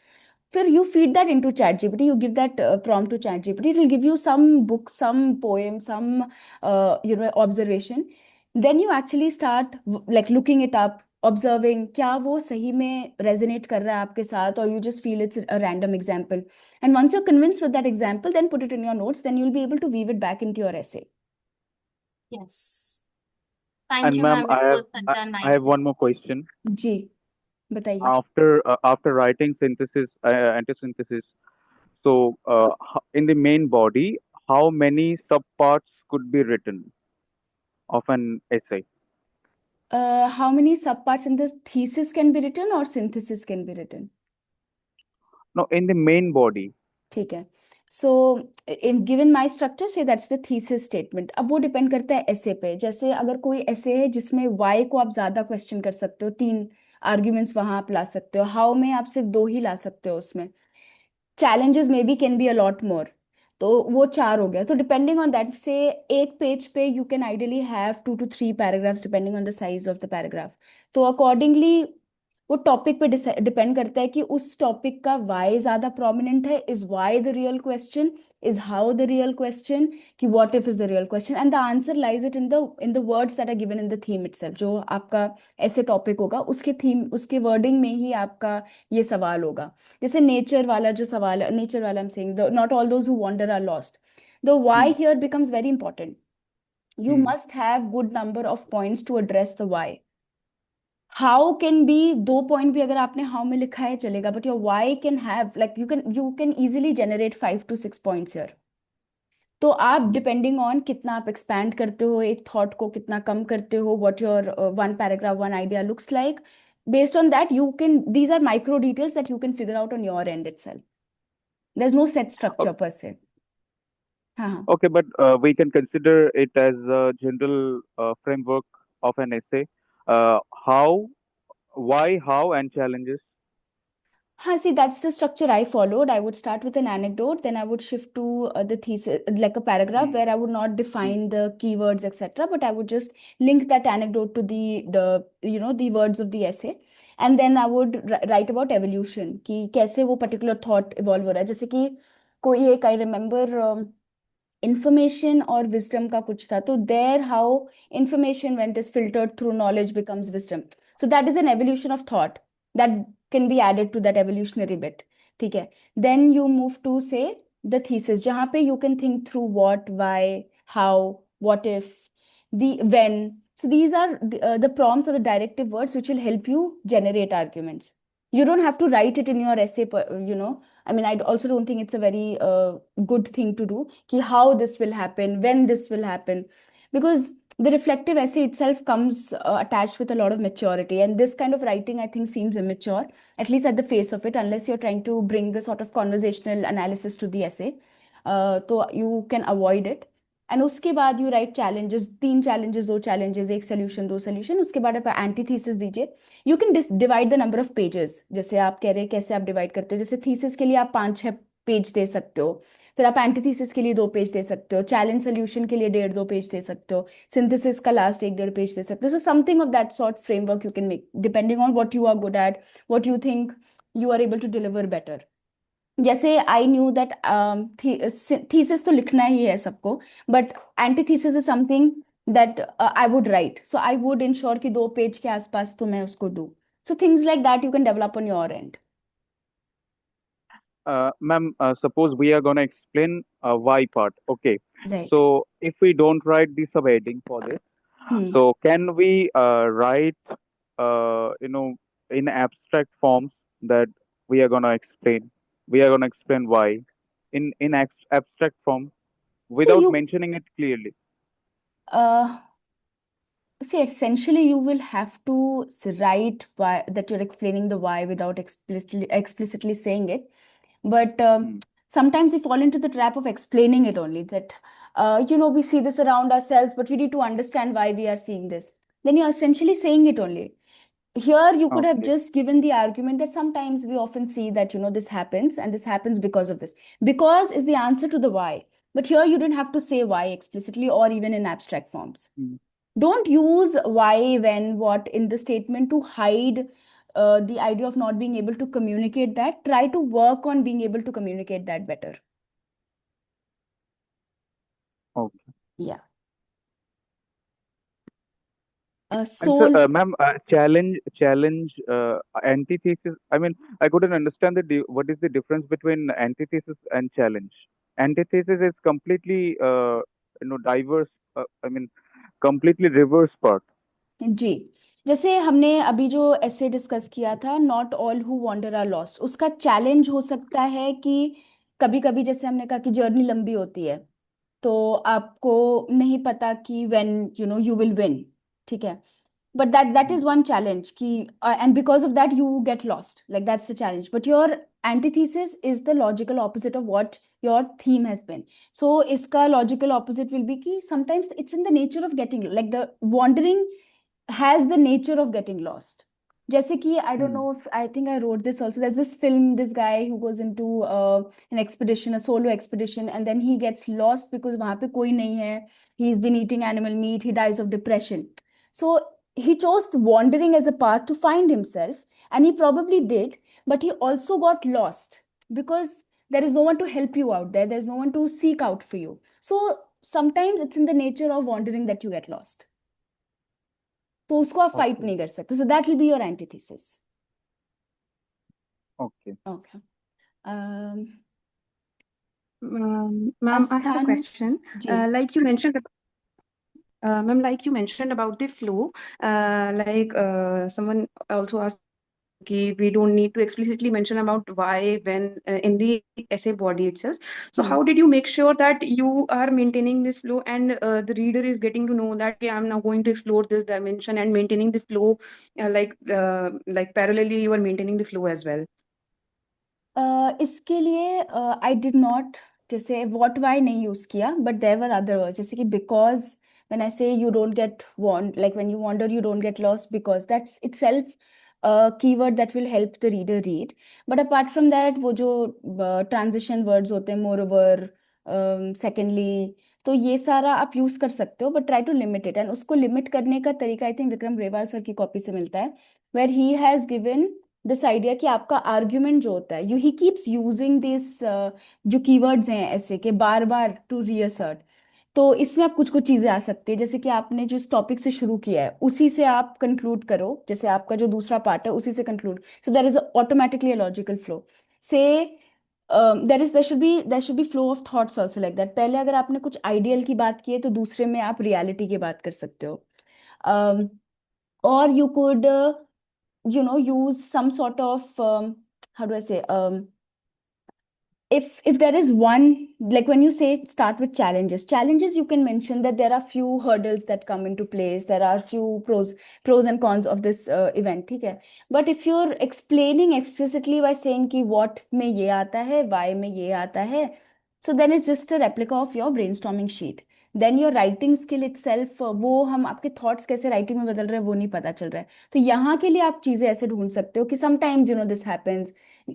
फिर you feed that into ChatGPT, you give that prompt to ChatGPT, it will give you some book, some poem, some observation. Then you actually start like looking it up, observing क्या वो सही में resonate कर रहा है आपके साथ, or you just feel it's a random example. And once you're convinced with that example, then put it in your notes, then you'll be able to weave it back into your essay. yes. Thank And you, ma'am, ma'am. It was such a I nice. have one more question. जी बताइए. After writing synthesis, antisynthesis, so in the main body, how many subparts could be written of an essay? How many subparts in the thesis can be written or synthesis can be written? No, in the main body. ठीक है. सो in given my structure से that's the thesis statement. अब वो depend करता है ऐसे पे. जैसे अगर कोई ऐसे है जिसमें वाई को आप ज्यादा क्वेश्चन कर सकते हो, 3 आर्ग्यूमेंट्स वहां आप ला सकते हो, हाउ में आप सिर्फ 2 ही ला सकते हो, उसमें challenges maybe can be a lot more. तो वो 4 हो गया. तो डिपेंडिंग ऑन दैट से एक पेज पे you can ideally have 2 to 3 paragraphs depending on the size of the paragraph. तो अकॉर्डिंगली वो टॉपिक पे डिपेंड करता है कि उस टॉपिक का वाई ज्यादा प्रोमिनेंट है. Is why the real question, is how the real question, कि what if is the real question, and the answer lies it in the words that are given in the theme itself. जो आपका ऐसे topic होगा उसके theme, उसके wording में ही आपका ये सवाल होगा. जैसे नेचर वाला जो सवाल, नेचर वाला I'm saying, the not all those who wander are lost. The why Hmm. here becomes very important. You Hmm. must have good number of points to address the why. How can be 2 point भी अगर आपने how में लिखा है चलेगा, but your why can have like you can easily generate 5 to 6 points here. तो आप depending on कितना आप एक्सपैंड करते हो एक थॉट को, कितना कम करते हो, what your one paragraph one idea looks like, based on that you can, these are micro details that you can figure out on your end itself. There's no set O- structure per se. हाँ हाँ. Okay, but we can consider it as a general framework of an essay. How, why, how, and challenges. Huh, see, that's the structure I followed. I would start with an anecdote, then I would shift to the thesis, like a paragraph Hmm. where I would not Hmm. define the keywords, etc., but I would just link that anecdote to the words of the essay, and then I would write about evolution, कि कैसे वो particular thought evolve हो रहा है. जैसे कि कोई एक I remember information और wisdom का कुछ था, तो there how information when it is filtered through knowledge becomes wisdom. So that is an evolution of thought that can be added to that evolutionary bit. ठीक है. Then you move to say the thesis जहाँ पे you can think through what, why, how, what if, the when. So these are the prompts or the directive words which will help you generate arguments. You don't have to write it in your essay, I mean, I also don't think it's a very good thing to do. Ki how this will happen, when this will happen, because the reflective essay itself comes attached with a lot of maturity, and this kind of writing, I think, seems immature, at least at the face of it, unless you're trying to bring a sort of conversational analysis to the essay. So you can avoid it. And उसके बाद you right challenges, 3 challenges, 2 challenges, एक solution, 2 solution, उसके बाद आप anti thesis दीजिए. You can divide the number of pages, जैसे आप कह रहे हैं कैसे आप डिवाइड करते हो. जैसे थीसिस के लिए आप 5-6 पेज दे सकते हो, फिर आप एंटीथीसिस के लिए 2 पेज दे सकते हो, चैलेंज सोल्यूशन के लिए 1.5-2 पेज दे सकते हो, सिंथेसिस का लास्ट 1-1.5 पेज दे सकते हो. So something of that sort framework you can make depending on what you are good at, what you think you are able to deliver better. जैसे आई न्यू दैट थीसिस तो लिखना ही है सबको, but antithesis is something that I would write, so I would ensure कि 2 page के आसपास तो मैं उसको दूं. So things like that you can develop on your and. Ma'am, suppose we are going to explain why part. Okay. Right. So if we don't write the subheading for this, so can we write, in abstract forms that we are going to explain? We are going to explain why in abstract form See without you mentioning it clearly. uh, see, essentially you will have to write why, that you're explaining the why without explicitly saying it. But Hmm. sometimes we fall into the trap of explaining it only, that we see this around ourselves, but we need to understand why we are seeing this. Then you're essentially saying it only. Here you could have Okay. just given the argument that sometimes we often see that this happens, and this happens because of this. Because is the answer to the why. But here you don't have to say why explicitly or even in abstract forms. Hmm. Don't use why, when, what in the statement to hide the idea of not being able to communicate that. Try to work on being able to communicate that better. Okay. Yeah. And so, So, ma'am, challenge, antithesis. I mean, I couldn't understand what is the difference between antithesis and challenge. Antithesis is completely, diverse. I mean, completely reverse part. जी, जैसे हमने अभी जो ऐसे discuss किया था, not all who wander are lost, उसका challenge हो सकता है कि कभी कभी जैसे हमने कहा कि जर्नी लंबी होती है, तो आपको नहीं पता कि व्हेन यू विल विन. ठीक है. But that Hmm. is one challenge ki, and because of that you get lost, like that's the challenge. But your antithesis is the logical opposite of what your theme has been. So iska logical opposite will be ki sometimes it's in the nature of getting, like the wandering has the nature of getting lost. जैसे कि I don't Hmm. know if I think I wrote this also. There's this film, this guy who goes into an expedition, a solo expedition, and then he gets lost because वहाँ पे कोई नहीं है. He's been eating animal meat. He dies of depression. So he chose wandering as a path to find himself, and he probably did, but he also got lost because there is no one to help you out there. There's no one to seek out for you. So sometimes it's in the nature of wandering that you get lost. तो उसको आप fight Okay. नहीं कर सकते. So that will be your antithesis. Okay. Okay. Um, Ma'am, I have a आस्थान question. Ji Like you mentioned, ma'am, like you mentioned about the flow, someone also asked, we don't need to explicitly mention about why when in the essay body itself. So how did you make sure that you are maintaining this flow and the reader is getting to know that, okay, I'm now going to explore this dimension and maintaining the flow, like parallelly you are maintaining the flow as well. इसके लिए I did not जैसे what why नहीं use किया but there were other words जैसे कि because when I say you don't get want like when you wander you don't get lost because that's itself keyword that will help the reader read but apart from that वो जो transition words होते हैं more over secondly तो ये सारा आप use कर सकते हो but try to limit it and उसको लिमिट करने का तरीका I think Vikram Grewal sir की कॉपी से मिलता है where he has given this idea कि आपका आर्ग्यूमेंट जो होता है you he keeps using this जो कीवर्ड्स हैं ऐसे के बार बार टू रीअसर्ट तो इसमें आप कुछ कुछ चीजें आ सकती है जैसे कि आपने जिस टॉपिक से शुरू किया है उसी से आप कंक्लूड करो जैसे आपका जो दूसरा पार्ट है उसी से conclude so there is automatically a logical flow से there should be flow of thoughts also like that पहले अगर आपने कुछ आइडियल की बात की है तो दूसरे में आप रियलिटी की बात कर सकते हो और you could use some sort of how do I say if there is one like when you say start with challenges you can mention that there are few hurdles that come into place there are few pros and cons of this event ठीक है but if you're explaining explicitly by saying कि what में ये आता है why में ये आता है so then it's just a replica of your brainstorming sheet then your writing skill itself वो हम आपके thoughts कैसे writing में बदल रहे हैं वो नहीं पता चल रहा है तो यहाँ के लिए आप चीजें ऐसे ढूंढ सकते हो कि sometimes this happens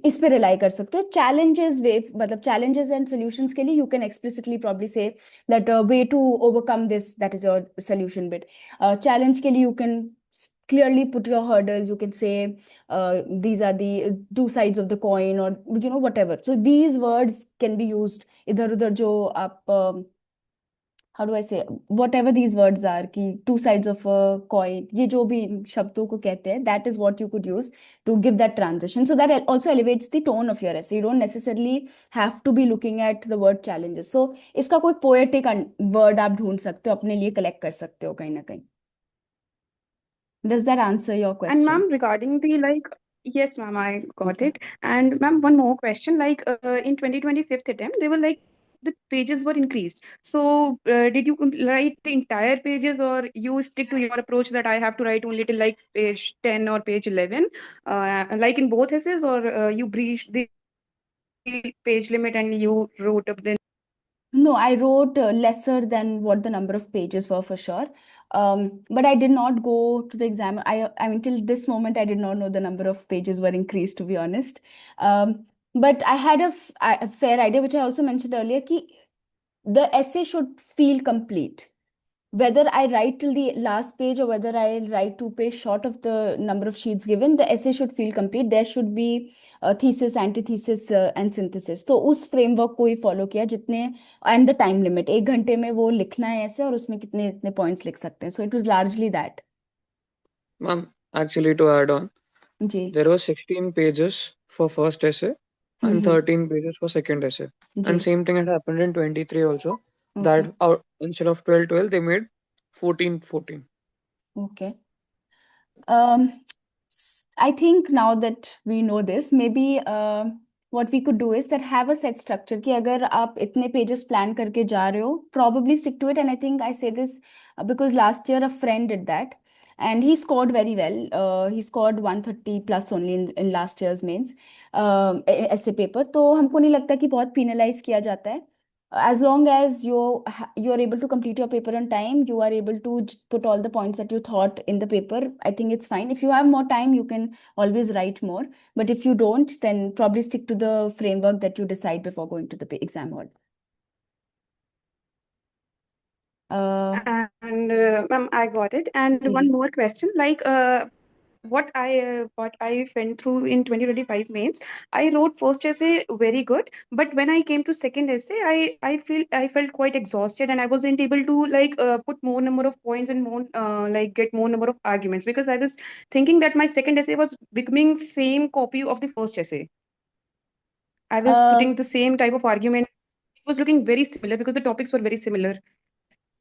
इस पे रिलाई कर सकते हो चैलेंजेस वे मतलब चैलेंजेस एंड सॉल्यूशंस के लिए you can explicitly probably say that way to overcome this that is your solution bit challenge के लिए you can clearly put your hurdles you can say these are the two sides of the coin or whatever so these words can be used इधर उधर जो आप how do I say whatever these words are कि two sides of a coin ये जो भी इन शब्दों को कहते हैं that is what you could use to give that transition so that also elevates the tone of your essay you don't necessarily have to be looking at the word challenges so इसका कोई poetic word आप ढूंढ सकते हो अपने लिए collect कर सकते हो कहीं ना कहीं does that answer your And question ma'am, regarding the yes, ma'am, I got it. And ma'am, one more question. In 2025th attempt, they were like the pages were increased. So did you write the entire pages, or you stick to your approach that I have to write only till like page 10 or page 11, like in both essays, or you breached the page limit and you wrote up the. No, I wrote lesser than what the number of pages were for sure. But I did not go to the exam. I mean, till this moment, I did not know the number of pages were increased, to be honest. But I had a fair idea, which I also mentioned earlier, कि the essay should feel complete. Whether I write till the last page or whether I write 2 page short of the number of sheets given, the essay should feel complete. There should be thesis, antithesis, and synthesis. तो उस framework को ही follow किया जितने and the time limit 1 घंटे में वो लिखना है ऐसे और उसमें कितने इतने points लिख सकते हैं. So it was largely that. Ma'am, actually to add on, ji there were 16 pages for first essay and 13 pages for second essay. Ji And same thing had happened in 23 also. okay That instead of 12, they made 14. okay. Um, I think now that we know this, maybe what we could do is that have a set structure कि अगर आप इतने pages plan करके जा रहे हो, probably stick to it. And I think I say this because last year a friend did that and he scored very well. He scored 130 plus only in last year's mains essay paper. तो हमको नहीं लगता कि बहुत penalize किया जाता है. As long as you are able to complete your paper on time you are able to put all the points that you thought in the paper I think it's fine if you have more time you can always write more but if you don't then probably stick to the framework that you decide before going to the exam hall And ma'am, I got it. And ji one ji more question, what I went through in 2025 mains, I wrote first essay very good, but when I came to second essay, I felt quite exhausted, and I wasn't able to put more number of points and more get more number of arguments, because I was thinking that my second essay was becoming same copy of the first essay. I was uh, putting the same type of argument was looking very similar because the topics were very similar.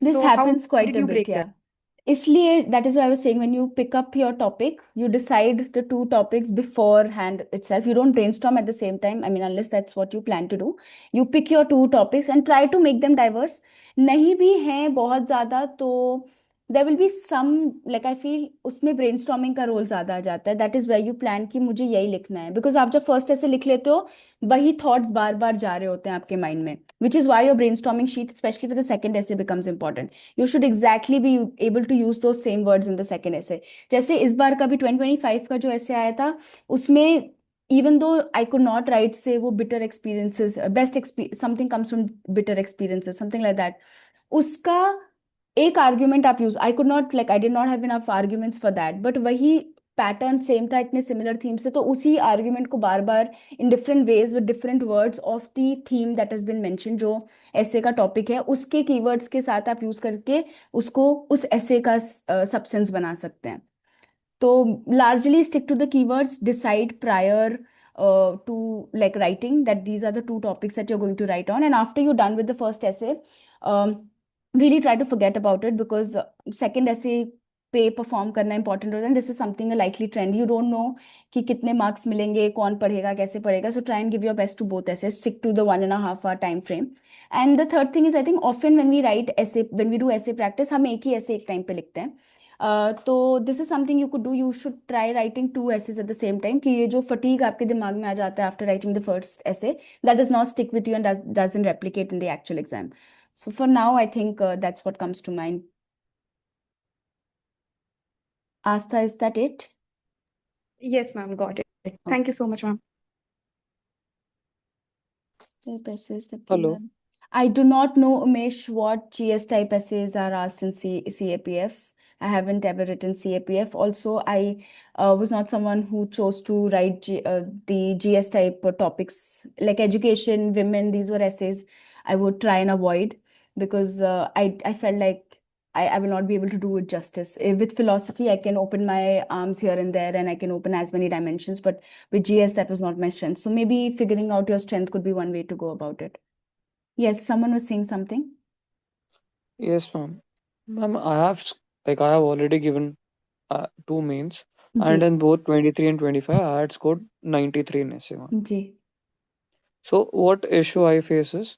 This So how happens quite did a you bit, break yeah. that? इसलिए that is why I was saying when you pick up your topic, you decide the two topics beforehand itself. You don't brainstorm at the same time. I mean, unless that's what you plan to do. You pick your two topics and try to make them diverse. नहीं भी हैं बहुत ज़्यादा तो there will be some like I feel उसमें brainstorming का role ज़्यादा आ जाता है. That is where you plan कि मुझे यही लिखना है. Because आप जब first ऐसे लिख लेते हो वही thoughts बार बार जा रहे होते हैं आपके mind में. Which is why your brainstorming sheet, especially for the second essay, becomes important. You should exactly be able to use those same words in the second essay. जैसे इस बार का भी 2025 का जो essay आया था उसमें even though I could not write say वो bitter experiences best experience something comes from bitter experiences something like that उसका एक आर्ग्यूमेंट आप use I could not like I did not have enough arguments for that but वही pattern same था इतने similar theme से तो उसी argument को बार बार in different ways with different words of the theme that has been mentioned जो ऐसे का टॉपिक है उसके कीवर्ड्स के साथ आप यूज करके उसको उस ऐसे का सब्सटेंस बना सकते हैं तो largely stick to the keywords decide prior to like writing that these are the two topics that you're going to write on and after you're done with the first essay really try to forget about it because second essay पे perform करना important होता है this is something a likely trend you don't know कि कितने marks मिलेंगे कौन पढ़ेगा कैसे पढ़ेगा so try and give your best to both essay stick to the 1.5 hour time frame and the third thing is I think often when we write essay when we do essay practice हम एक ही ऐसे एक time पे लिखते हैं तो this is something you could do you should try writing two essays at the same time कि ये जो फटीग आपके दिमाग में आ जाता है आफ्टर राइटिंग द फर्स्ट ऐसे that does not stick with you and doesn't replicate in the actual exam so for now I think that's what comes to mind. Astha, is that it? Yes, ma'am, got it. Thank you so much, ma'am. Type essays that Hello. I do not know, Umesh, what GS type essays are asked in CAPF. I haven't ever written CAPF. Also, I was not someone who chose to write the GS type topics like education, women. These were essays I would try and avoid because I felt like I will not be able to do it justice. With philosophy, I can open my arms here and there and I can open as many dimensions, but with GS, that was not my strength. So maybe figuring out your strength could be one way to go about it. Yes, someone was saying something. Yes, ma'am. Ma'am, I have already given two mains, जी and in both 23 and 25, I had scored 93 in essay one. जी So what issue I face is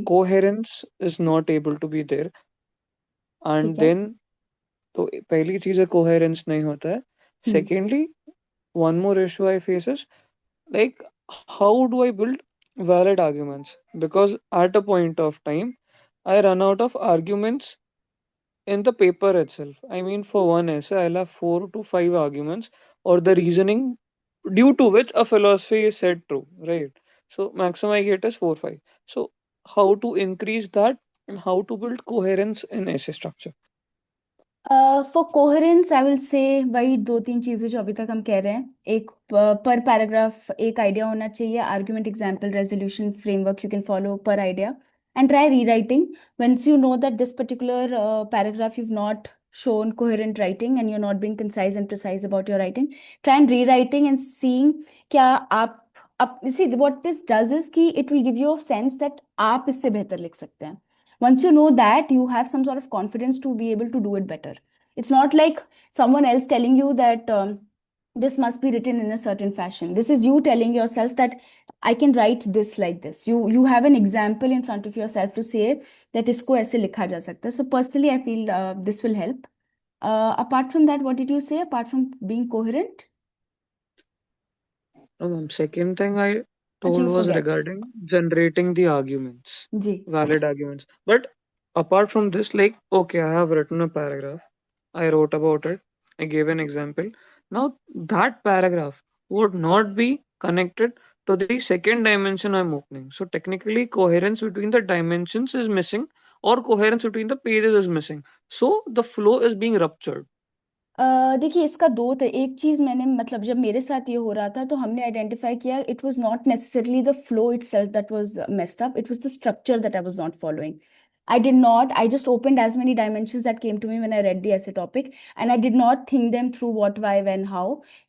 coherence is not able to be there, and ठीक है then तो पहली चीज है coherence नहीं होता है. Secondly, one more issue I face is like how do I build valid arguments? Because at a point of time, I run out of arguments in the paper itself. I mean, for one essay, I'll have 4 to 5 arguments or the reasoning due to which a philosophy is said true, right? So maximum I get is 4 5. So how to increase that and how to build coherence in essay structure? For coherence I will say वही दो तीन चीजें जो अभी तक हम कह रहे हैं एक पर पैराग्राफ एक आइडिया होना चाहिए argument example resolution framework you can follow पर idea and try rewriting once you know that this particular paragraph you've not shown coherent writing and you're not being concise and precise about your writing try and rewriting and seeing क्या आप see what this does is कि it will give you a sense that आप इससे बेहतर लिख सकते हैं once you know that you have some sort of confidence to be able to do it better it's not like someone else telling you that this must be written in a certain fashion this is you telling yourself that I can write this like this you have an example in front of yourself to say that इसको ऐसे लिखा जा सकता है so personally I feel this will help apart from that what did you say apart from being coherent No, ma'am. Second thing I अच्छा told you was forget regarding generating the arguments, ji valid arguments. But apart from this, like, okay, I have written a paragraph, I wrote about it, I gave an example. Now, that paragraph would not be connected to the second dimension I'm opening. So, technically, coherence between the dimensions is missing, or coherence between the pages is missing. So, the flow is being ruptured. देखिए इसका दो एक चीज मैंने मतलब जब मेरे साथ ये हो रहा था तो हमने आइडेंटिफाई किया it was not necessarily the flow itself that was messed up it was the structure that I was not following I just opened as many dimensions that came to me when I read the essay topic and I did not think them through what, why, when, how.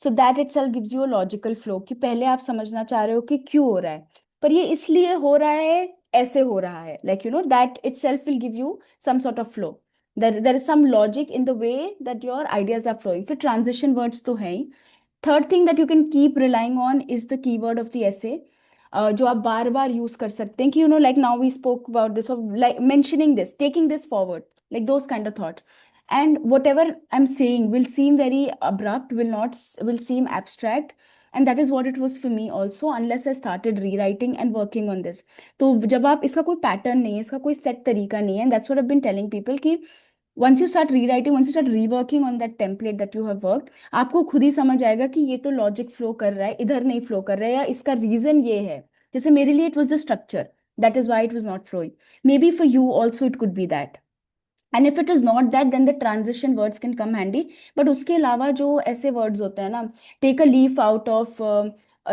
So that itself gives you a logical flow कि पहले आप समझना चाह रहे हो कि क्यों हो रहा है पर ये इसलिए हो रहा है ऐसे हो रहा है, like you know that itself will give you some sort of flow. There is some logic in the way that your ideas are flowing. फिर transition words तो है ही. Third thing that you can keep relying on is the keyword of the essay, जो आप बार बार use कर सकते हैं कि you know like now we spoke about this of like mentioning this, taking this forward, like those kind of thoughts. And whatever I'm saying will seem very abrupt, will seem abstract, and that is what it was for me also, unless I started rewriting and working on this. तो जब आप इसका कोई pattern नहीं है, इसका कोई set तरीका नहीं है, and that's what I've been telling people कि once you start rewriting, once you start reworking on that template that you have worked, आपको खुद ही समझ आएगा कि ये तो लॉजिक फ्लो कर रहा है, इधर नहीं फ्लो कर रहा है, या इसका रीजन ये है. जैसे मेरे लिए it was the structure, that is why it was not flowing. Maybe for you also it could be that. And if it is not that, then the transition words can come handy. But उसके अलावा जो ऐसे words होते हैं ना, take a leaf out of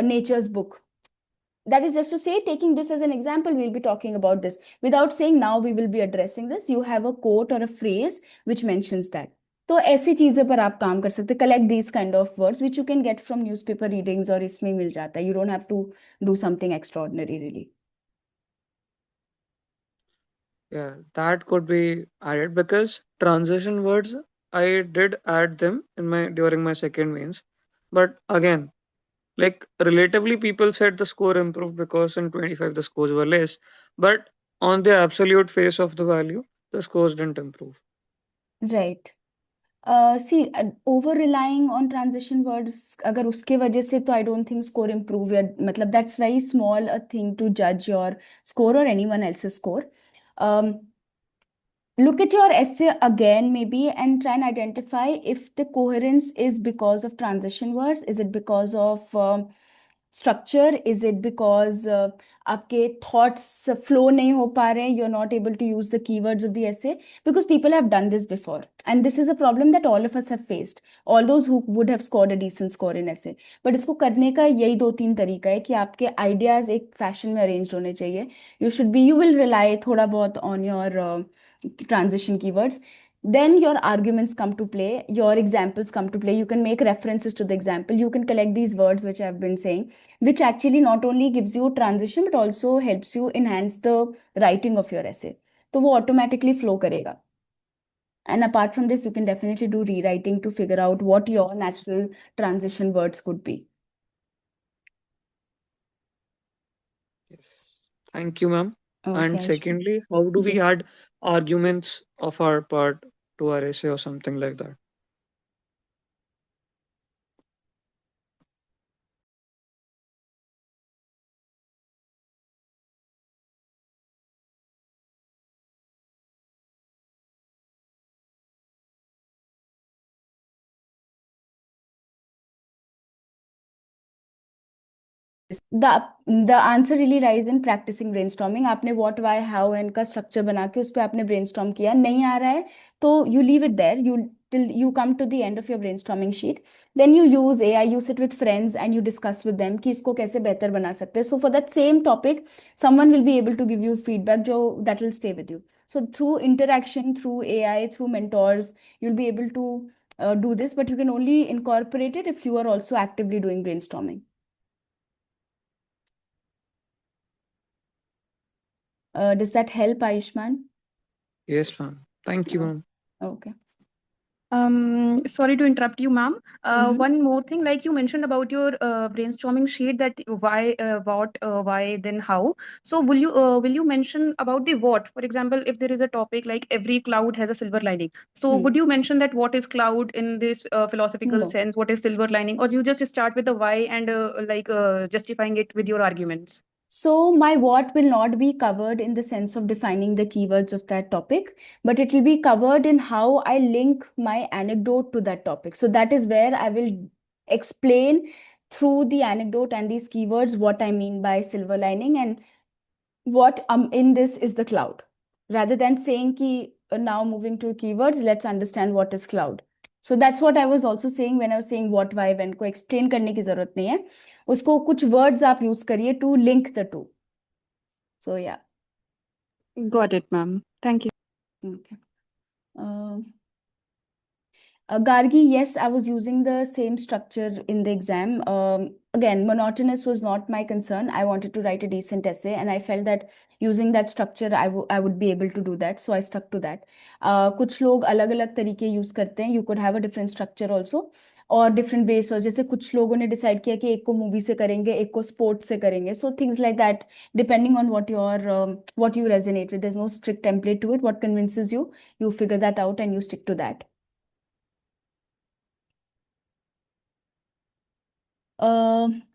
nature's book. That is just to say, taking this as an example, we'll be talking about this without saying now we will be addressing this. You have a quote or a phrase which mentions that. तो ऐसी चीजें पर आप काम कर सकते. Collect these kind of words which you can get from newspaper readings, और इसमें मिल जाता है. You don't have to do something extraordinary really. Yeah, that could be added because transition words, I did add them in my during my second mains. But again, like relatively people said the score improved because in 25 the scores were less. But on the absolute face of the value, the scores didn't improve. Right. See, over relying on transition words, अगर उसके वजह से, तो I don't think score improve या मतलब that's very small a thing to judge your score or anyone else's score. Look at your essay again maybe and try and identify if the coherence is because of transition words. Is it because of structure? Is it because आपके thoughts flow नहीं हो पा रहे हैं? You're not able to use the keywords of the essay, because people have done this before, and this is a problem that all of us have faced, all those who would have scored a decent score in essay. But इसको करने का यही 2-3 तरीका है कि आपके ideas एक fashion में arranged होने चाहिए. You will rely थोड़ा बहुत on your transition keywords. Then your arguments come to play, your examples come to play. You can make references to the example. You can collect these words which I've been saying, which actually not only gives you transition but also helps you enhance the writing of your essay. तो वो automatically flow करेगा. And apart from this, you can definitely do rewriting to figure out what your natural transition words could be. Yes. Thank you, ma'am. Okay, And Aishma. secondly, how do we ji. add arguments of our part to our essay or something like that? The answer really lies in practicing brainstorming. आपने what, why, how and का structure बना के उस पे आपने brainstorm किया, नहीं आ रहा है तो you leave it there, you till you come to the end of your brainstorming sheet. Then you use AI, you sit with friends and you discuss with them कि इसको कैसे बेहतर बना सकते हैं. So for that same topic, someone will be able to give you feedback जो that will stay with you. So through interaction, through AI, through mentors, you'll be able to do this, but you can only incorporate it if you are also actively doing brainstorming. Does that help, Ayushman? Yes, ma'am. Thank you, ma'am. Okay. Sorry to interrupt you, ma'am. Mhm. One more thing, like you mentioned about your brainstorming sheet, that why, what, why, then how. So will you mention about the what? For example, if there is a topic like every cloud has a silver lining, so Hmm. would you mention that what is cloud in this philosophical No. sense? What is silver lining, or you just start with the why and justifying it with your arguments? So my what will not be covered in the sense of defining the keywords of that topic, but it will be covered in how I link my anecdote to that topic. So that is where I will explain through the anecdote and these keywords what I mean by silver lining and what in this is the cloud. Rather than saying ki now moving to keywords, let's understand what is cloud. So that's what I was also saying when I was saying what, why, when को explain करने की जरूरत नहीं है. उसको कुछ words आप use करिए to link the two. So yeah. Got it, ma'am. Thank you. Okay. Um, Gargi, yes, I was using the same structure in the exam. Again, monotonous was not my concern. I wanted to write a decent essay, and I felt that using that structure, I would be able to do that. So I stuck to that. कुछ लोग अलग अलग तरीके use करते हैं. You could have a different structure also, और different ways. और जैसे कुछ लोगों ने decide किया कि एक को मूवी से करेंगे, एक को स्पोर्ट्स से करेंगे. So things like that, depending on what you resonate with. There's no strict template to it. What convinces you, you figure that out and you stick to that.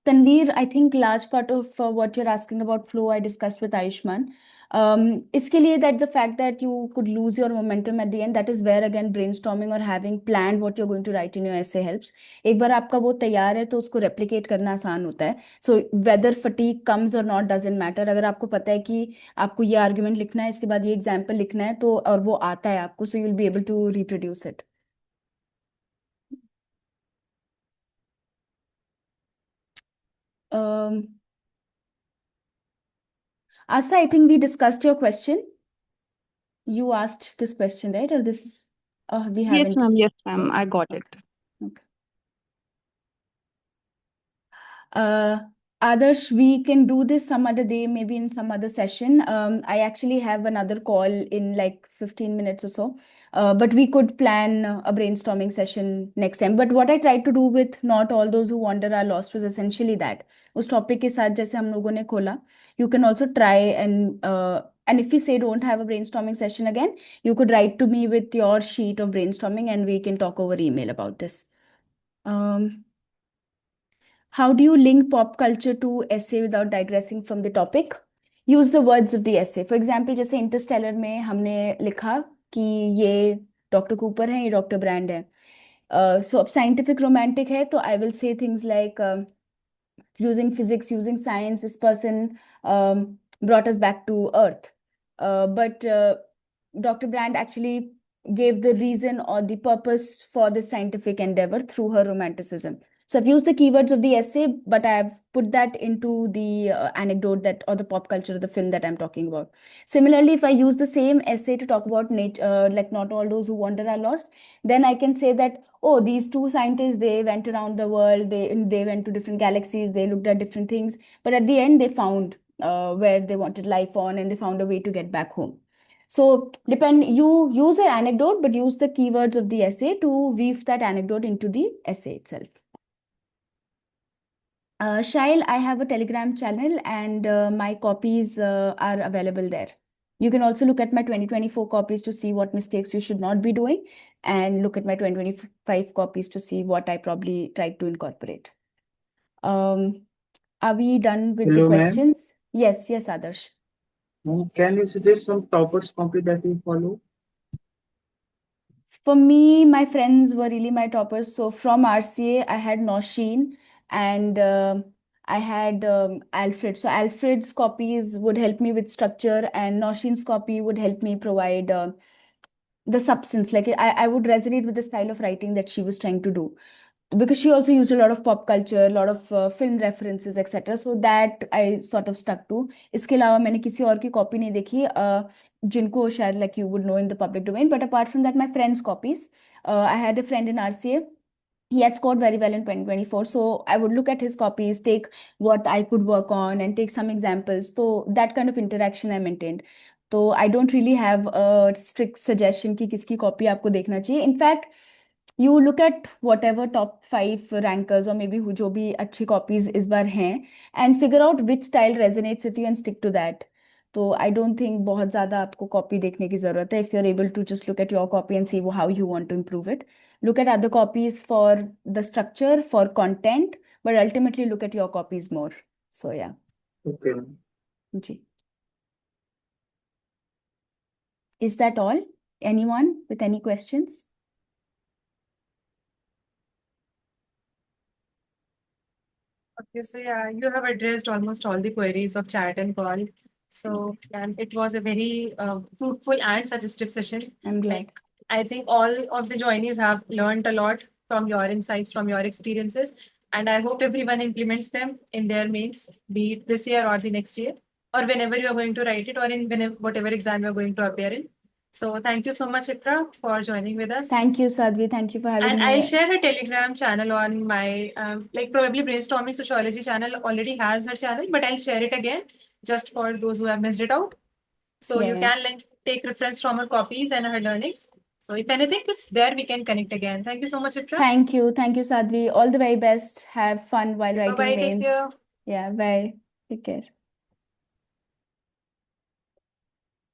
Tanveer, I think large part of what you're asking about flow I discussed with Ayushman. इसके लिए that the fact that you could lose your momentum at the end, that is where again brainstorming or having planned what you're going to write in your essay helps. एक बार आपका वो तैयार है तो उसको replicate करना आसान होता है. So whether fatigue comes or not doesn't matter. अगर आपको पता है कि आपको ये argument लिखना है, इसके बाद ये example लिखना है, तो और वो आता है आपको, so you'll be able to reproduce it. Um, Asta, I think we discussed your question. You asked this question, right? Or this is, we Yes, haven't. ma'am. Yes, ma'am. I got it. Okay. Adarsh, we can do this some other day, maybe in some other session. I actually have another call in like 15 minutes or so. But we could plan a brainstorming session next time. But what I tried to do with Not All Those Who Wander Are Lost was essentially that. उस topic के साथ जैसे हम लोगों ने खोला, you can also try and if we say don't have a brainstorming session again, you could write to me with your sheet of brainstorming and we can talk over email about this. How do you link pop culture to essay without digressing from the topic? Use the words of the essay. For example, जैसे Interstellar में हमने लिखा कि ये doctor Cooper है, ये doctor brand है. So अब साइंटिफिक रोमांटिक है तो I will say things like using physics, using science, this person brought us back to Earth. But Dr. Brand actually gave the reason or the purpose for this scientific endeavor through her romanticism. So I've used the keywords of the essay, but I've put that into the anecdote that or the pop culture of the film that I'm talking about. Similarly, if I use the same essay to talk about nature, like Not All Those Who Wander Are Lost, then I can say that, oh, these two scientists, they went around the world, they went to different galaxies, they looked at different things, but at the end they found where they wanted life on, and they found a way to get back home. So you use an anecdote, but use the keywords of the essay to weave that anecdote into the essay itself. Shail, I have a Telegram channel and my copies are available there. You can also look at my 2024 copies to see what mistakes you should not be doing, and look at my 2025 copies to see what I probably tried to incorporate. Are we done with the Hello, ma'am. questions? Yes, Adarsh. Can you suggest some toppers copy that we follow? For me, my friends were really my toppers. So from RCA, I had Nosheen and I had Alfred. So Alfred's copies would help me with structure, and Nosheen's copy would help me provide the substance. Like I would resonate with the style of writing that she was trying to do, because she also used a lot of pop culture, a lot of film references, etc. So that I sort of stuck to. इसके अलावा मैंने किसी और की copy नहीं देखी जिनको शायद like you would know in the public domain. But apart from that, my friends' copies. I had a friend in RCA. He had scored very well in 2024. So I would look at his copies, take what I could work on, and take some examples. So that kind of interaction I maintained. So I don't really have a strict suggestion कि किसकी copy आपको देखना चाहिए. In fact, you look at whatever top 5 rankers or maybe who जो भी अच्छी copies इस बार हैं, and figure out which style resonates with you and stick to that. तो I don't think बहुत ज़्यादा आपको copy देखने की ज़रूरत है. If you're able to just look at your copy and see how you want to improve it. Look at other copies for the structure, for content, but ultimately look at your copies more. So yeah. Okay, ma'am. Ji. Is that all? Anyone with any questions? Okay, so yeah, you have addressed almost all the queries of chat and call. So, and it was a very fruitful and suggestive session. I'm glad. Like, I think all of the joinees have learned a lot from your insights, from your experiences, and I hope everyone implements them in their mains, be it this year or the next year, or whenever you are going to write it, or in whenever, whatever exam you are going to appear in. So thank you so much, Ikra, for joining with us. Thank you, Sadhvi. Thank you for having And I'll me. share her Telegram channel on my like probably Brainstorming Sociology channel already has her channel, but I'll share it again just for those who have missed it out. So you Yeah. can like take reference from her copies and her learnings. So if anything is there, we can connect again. Thank you so much, Ikra. Thank you. Thank you, Sadhvi. All the very best. Have fun while Bye writing bye. Take mains. care. Yeah, bye. Take care.